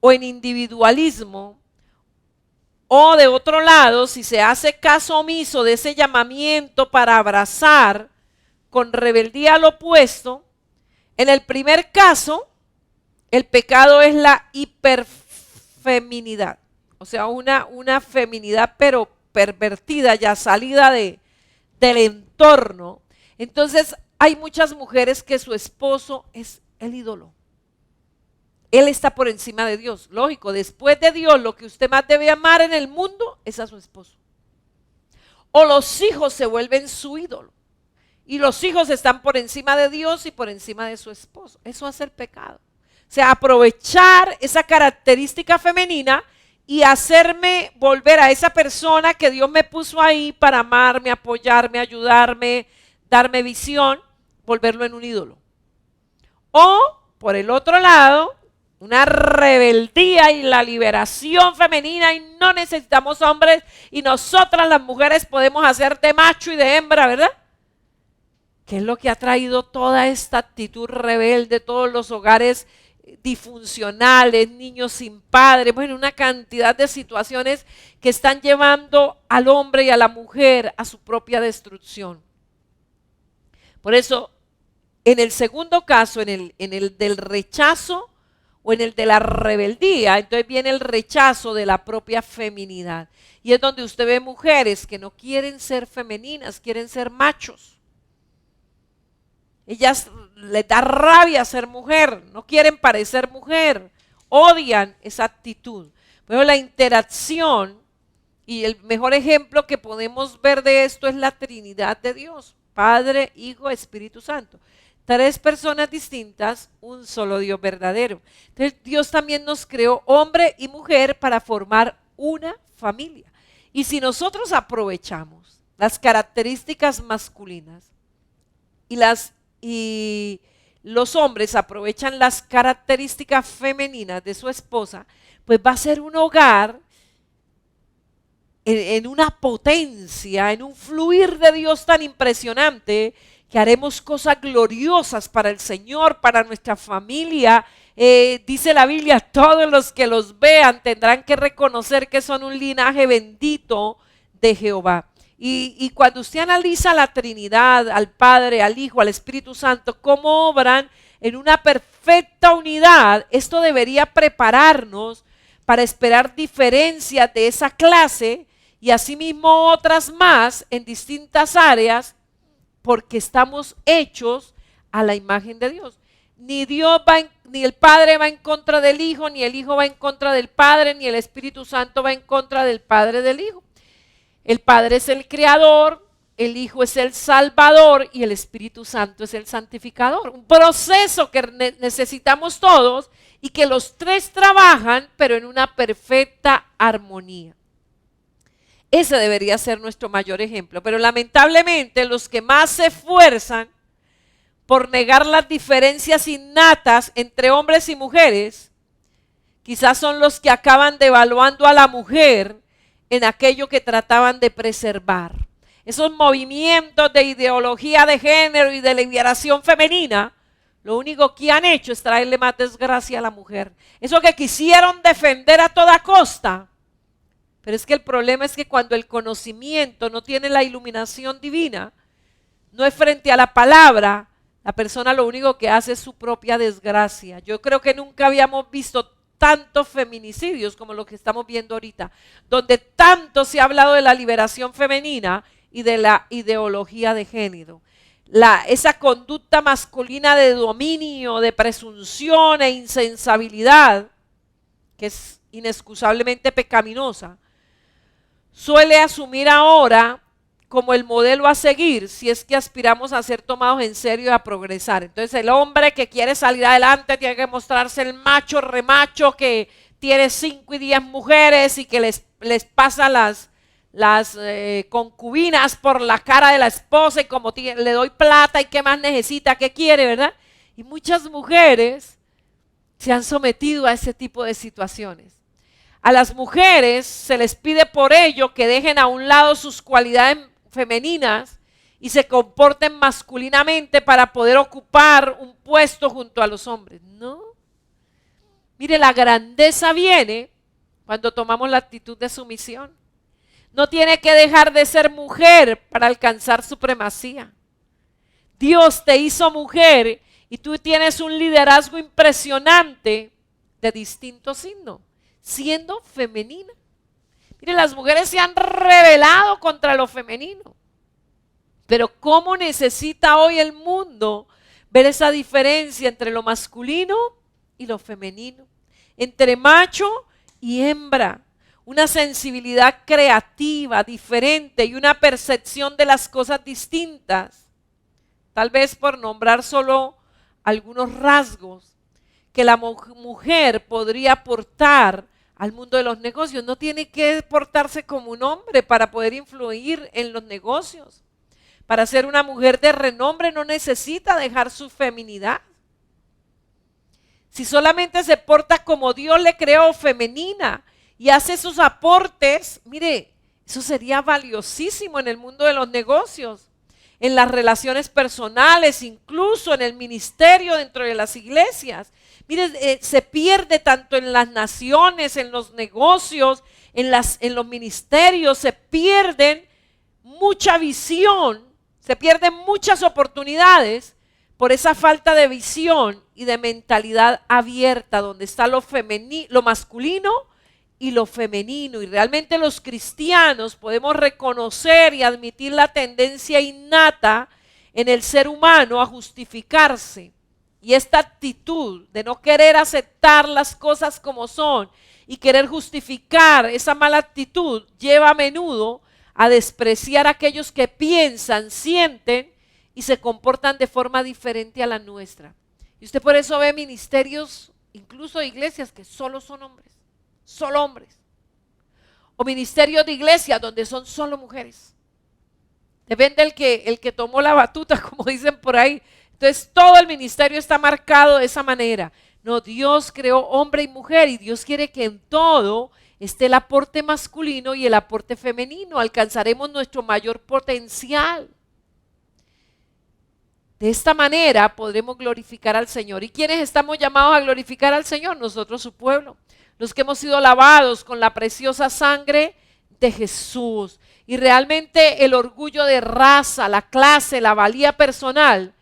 o en individualismo, o de otro lado, si se hace caso omiso de ese llamamiento para abrazar con rebeldía lo opuesto, en el primer caso, el pecado es la hiperfeminidad, o sea, una feminidad pero pervertida, ya salida del entorno. Entonces hay muchas mujeres que su esposo es el ídolo. Él está por encima de Dios. Lógico, después de Dios, lo que usted más debe amar en el mundo es a su esposo. O los hijos se vuelven su ídolo. Y los hijos están por encima de Dios y por encima de su esposo. Eso es el pecado. O sea, aprovechar esa característica femenina y hacerme volver a esa persona que Dios me puso ahí para amarme, apoyarme, ayudarme, darme visión, volverlo en un ídolo. O, por el otro lado, una rebeldía y la liberación femenina y no necesitamos hombres y nosotras las mujeres podemos hacer de macho y de hembra, ¿verdad? ¿Qué es lo que ha traído toda esta actitud rebelde, todos los hogares disfuncionales, niños sin padre, bueno, una cantidad de situaciones que están llevando al hombre y a la mujer a su propia destrucción? Por eso, en el segundo caso, en el del rechazo o en el de la rebeldía, entonces viene el rechazo de la propia feminidad. Y es donde usted ve mujeres que no quieren ser femeninas, quieren ser machos. Ellas les da rabia ser mujer, no quieren parecer mujer, odian esa actitud. Pero la interacción y el mejor ejemplo que podemos ver de esto es la Trinidad de Dios, Padre, Hijo, Espíritu Santo. 3 personas distintas, un solo Dios verdadero. Entonces Dios también nos creó hombre y mujer para formar una familia. Y si nosotros aprovechamos las características masculinas y los hombres aprovechan las características femeninas de su esposa, pues va a ser un hogar en una potencia, en un fluir de Dios tan impresionante que haremos cosas gloriosas para el Señor, para nuestra familia. Dice la Biblia, todos los que los vean tendrán que reconocer que son un linaje bendito de Jehová. Y cuando usted analiza la Trinidad, al Padre, al Hijo, al Espíritu Santo, cómo obran en una perfecta unidad, esto debería prepararnos para esperar diferencias de esa clase y asimismo otras más en distintas áreas, porque estamos hechos a la imagen de Dios. Ni el Padre va en contra del Hijo, ni el Hijo va en contra del Padre, ni el Espíritu Santo va en contra del Padre del Hijo. El Padre es el creador, el Hijo es el Salvador y el Espíritu Santo es el santificador. Un proceso que necesitamos todos y que los tres trabajan, pero en una perfecta armonía. Ese debería ser nuestro mayor ejemplo. Pero lamentablemente los que más se esfuerzan por negar las diferencias innatas entre hombres y mujeres, quizás son los que acaban devaluando a la mujer en aquello que trataban de preservar. Esos movimientos de ideología de género y de liberación femenina, lo único que han hecho es traerle más desgracia a la mujer. Eso que quisieron defender a toda costa. Pero es que el problema es que cuando el conocimiento no tiene la iluminación divina, no es frente a la palabra, la persona lo único que hace es su propia desgracia. Yo creo que nunca habíamos visto tantos feminicidios como lo que estamos viendo ahorita, donde tanto se ha hablado de la liberación femenina y de la ideología de género. Esa conducta masculina de dominio, de presunción e insensibilidad, que es inexcusablemente pecaminosa, suele asumir ahora como el modelo a seguir si es que aspiramos a ser tomados en serio y a progresar. Entonces el hombre que quiere salir adelante tiene que mostrarse el macho remacho que tiene 5 y 10 mujeres y que les pasa las concubinas por la cara de la esposa y como le doy plata y qué más necesita, qué quiere, ¿verdad? Y muchas mujeres se han sometido a ese tipo de situaciones. A las mujeres se les pide por ello que dejen a un lado sus cualidades femeninas y se comporten masculinamente para poder ocupar un puesto junto a los hombres. No. Mire, la grandeza viene cuando tomamos la actitud de sumisión. No tiene que dejar de ser mujer para alcanzar supremacía. Dios te hizo mujer y tú tienes un liderazgo impresionante de distinto signo, siendo femenina. Mire, las mujeres se han rebelado contra lo femenino. Pero ¿cómo necesita hoy el mundo ver esa diferencia entre lo masculino y lo femenino? Entre macho y hembra. Una sensibilidad creativa, diferente y una percepción de las cosas distintas. Tal vez por nombrar solo algunos rasgos que la mujer podría aportar al mundo de los negocios. No tiene que portarse como un hombre para poder influir en los negocios. Para ser una mujer de renombre no necesita dejar su feminidad. Si solamente se porta como Dios le creó, femenina, y hace sus aportes, mire, eso sería valiosísimo en el mundo de los negocios, en las relaciones personales, incluso en el ministerio dentro de las iglesias. Mire, se pierde tanto en las naciones, en los negocios, en los ministerios, se pierden mucha visión, se pierden muchas oportunidades por esa falta de visión y de mentalidad abierta, donde está lo masculino y lo femenino. Y realmente los cristianos podemos reconocer y admitir la tendencia innata en el ser humano a justificarse. Y esta actitud de no querer aceptar las cosas como son y querer justificar esa mala actitud lleva a menudo a despreciar a aquellos que piensan, sienten y se comportan de forma diferente a la nuestra. Y usted por eso ve ministerios, incluso iglesias que solo son hombres. Solo hombres, o ministerios de iglesia donde son solo mujeres. Depende el que tomó la batuta, como dicen por ahí. Entonces todo el ministerio está marcado de esa manera. No, Dios creó hombre y mujer y Dios quiere que en todo esté el aporte masculino y el aporte femenino. Alcanzaremos nuestro mayor potencial. De esta manera podremos glorificar al Señor. ¿Y quiénes estamos llamados a glorificar al Señor? Nosotros, su pueblo. Los que hemos sido lavados con la preciosa sangre de Jesús. Y realmente el orgullo de raza, la clase, la valía personal,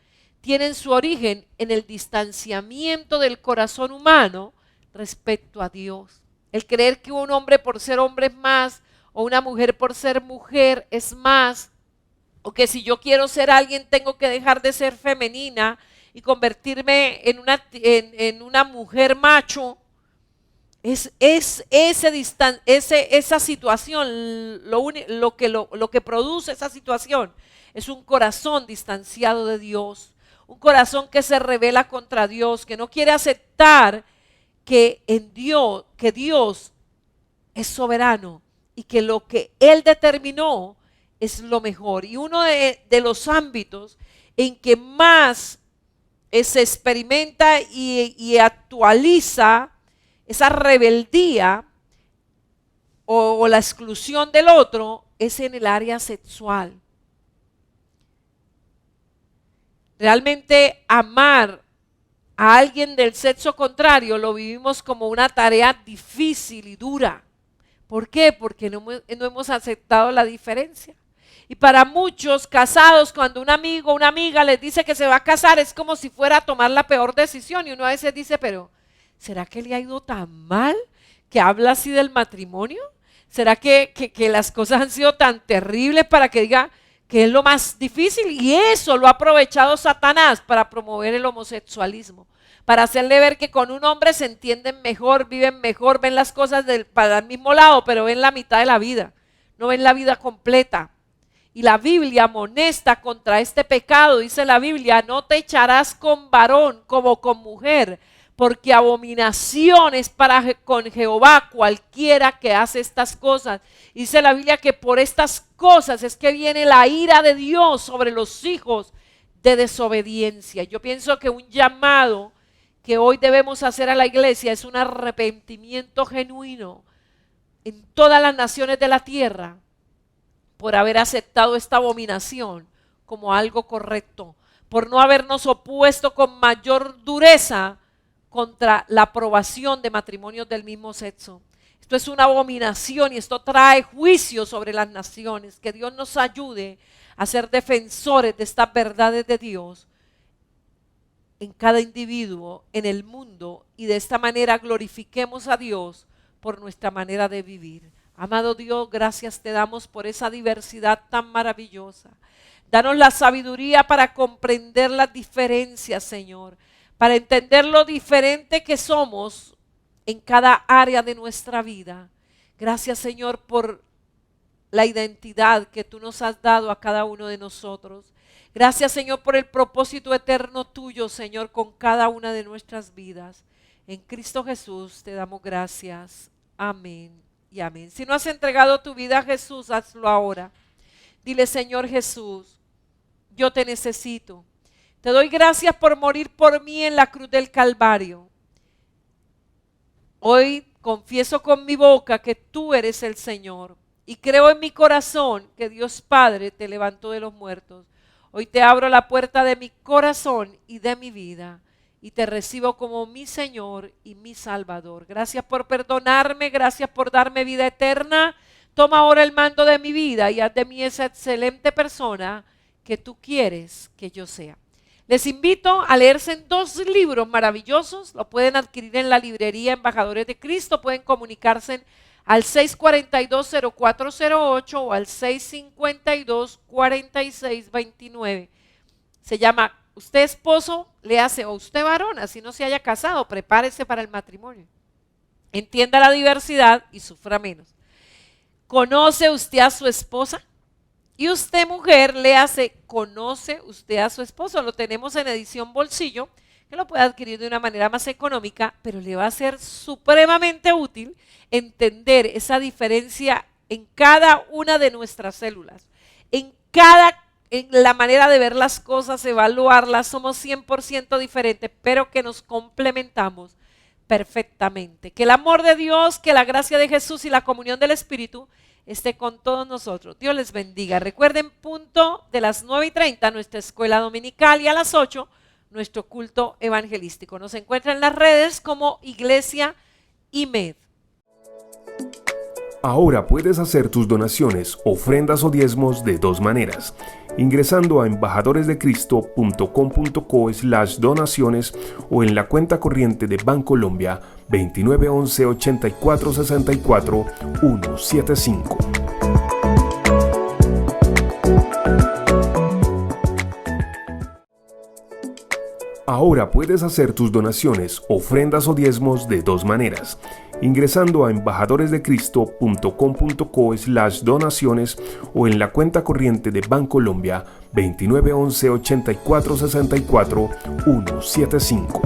tienen su origen en el distanciamiento del corazón humano respecto a Dios. El creer que un hombre por ser hombre es más, o una mujer por ser mujer es más, o que si yo quiero ser alguien tengo que dejar de ser femenina y convertirme en una mujer macho. Esa situación, lo que produce esa situación es un corazón distanciado de Dios, un corazón que se rebela contra Dios, que no quiere aceptar que Dios es soberano y que lo que Él determinó es lo mejor. Y uno de los ámbitos en que más se experimenta y actualiza esa rebeldía o la exclusión del otro es en el área sexual. Realmente amar a alguien del sexo contrario lo vivimos como una tarea difícil y dura. ¿Por qué? Porque no hemos aceptado la diferencia. Y para muchos casados, cuando un amigo o una amiga les dice que se va a casar, es como si fuera a tomar la peor decisión. Y uno a veces dice, pero ¿será que le ha ido tan mal que habla así del matrimonio? ¿Será que las cosas han sido tan terribles para que diga que es lo más difícil? Y eso lo ha aprovechado Satanás para promover el homosexualismo, para hacerle ver que con un hombre se entienden mejor, viven mejor, ven las cosas para el mismo lado, pero ven la mitad de la vida, no ven la vida completa. Y la Biblia amonesta contra este pecado. Dice la Biblia, no te echarás con varón como con mujer, porque abominación es con Jehová cualquiera que hace estas cosas. Dice la Biblia que por estas cosas es que viene la ira de Dios sobre los hijos de desobediencia. Yo pienso que un llamado que hoy debemos hacer a la iglesia es un arrepentimiento genuino en todas las naciones de la tierra por haber aceptado esta abominación como algo correcto, por no habernos opuesto con mayor dureza contra la aprobación de matrimonios del mismo sexo. Esto es una abominación y esto trae juicio sobre las naciones. Que Dios nos ayude a ser defensores de estas verdades de Dios en cada individuo, en el mundo, y de esta manera glorifiquemos a Dios por nuestra manera de vivir. Amado Dios, gracias te damos por esa diversidad tan maravillosa. Danos la sabiduría para comprender las diferencias, Señor, para entender lo diferente que somos en cada área de nuestra vida. Gracias, Señor, por la identidad que tú nos has dado a cada uno de nosotros. Gracias, Señor, por el propósito eterno tuyo, Señor, con cada una de nuestras vidas. En Cristo Jesús te damos gracias. Amén y amén. Si no has entregado tu vida a Jesús, hazlo ahora. Dile, Señor Jesús, yo te necesito. Te doy gracias por morir por mí en la cruz del Calvario. Hoy confieso con mi boca que tú eres el Señor y creo en mi corazón que Dios Padre te levantó de los muertos. Hoy te abro la puerta de mi corazón y de mi vida y te recibo como mi Señor y mi Salvador. Gracias por perdonarme, gracias por darme vida eterna. Toma ahora el mando de mi vida y haz de mí esa excelente persona que tú quieres que yo sea. Les invito a leerse en 2 libros maravillosos. Lo pueden adquirir en la librería Embajadores de Cristo. Pueden comunicarse al 642-0408 o al 652-4629. Se llama Usted esposo, léase, o usted varón, así no se haya casado, prepárese para el matrimonio. Entienda la diversidad y sufra menos. ¿Conoce usted a su esposa? Y usted, mujer, léase, ¿conoce usted a su esposo? Lo tenemos en edición bolsillo, que lo puede adquirir de una manera más económica, pero le va a ser supremamente útil entender esa diferencia en cada una de nuestras células, en la manera de ver las cosas, evaluarlas. Somos 100% diferentes, pero que nos complementamos perfectamente. Que el amor de Dios, que la gracia de Jesús y la comunión del Espíritu esté con todos nosotros. Dios les bendiga. Recuerden, punto de las 9:30, nuestra escuela dominical, y a las 8, nuestro culto evangelístico. Nos encuentran en las redes como Iglesia IMED. Ahora puedes hacer tus donaciones, ofrendas o diezmos de 2 maneras. Ingresando a embajadoresdecristo.com.co/donaciones o en la cuenta corriente de Bancolombia 2911 84 64 175. Ahora puedes hacer tus donaciones, ofrendas o diezmos de 2 maneras. ingresando a embajadoresdecristo.com.co/donaciones o en la cuenta corriente de Bancolombia 2911 84 64 175.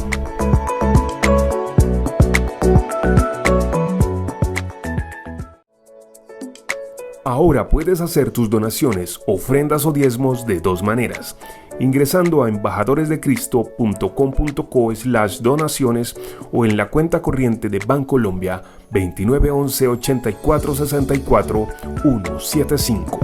Ahora puedes hacer tus donaciones, ofrendas o diezmos de dos maneras: ingresando a embajadoresdecristo.com.co/donaciones o en la cuenta corriente de Bancolombia 2911 84 64 175.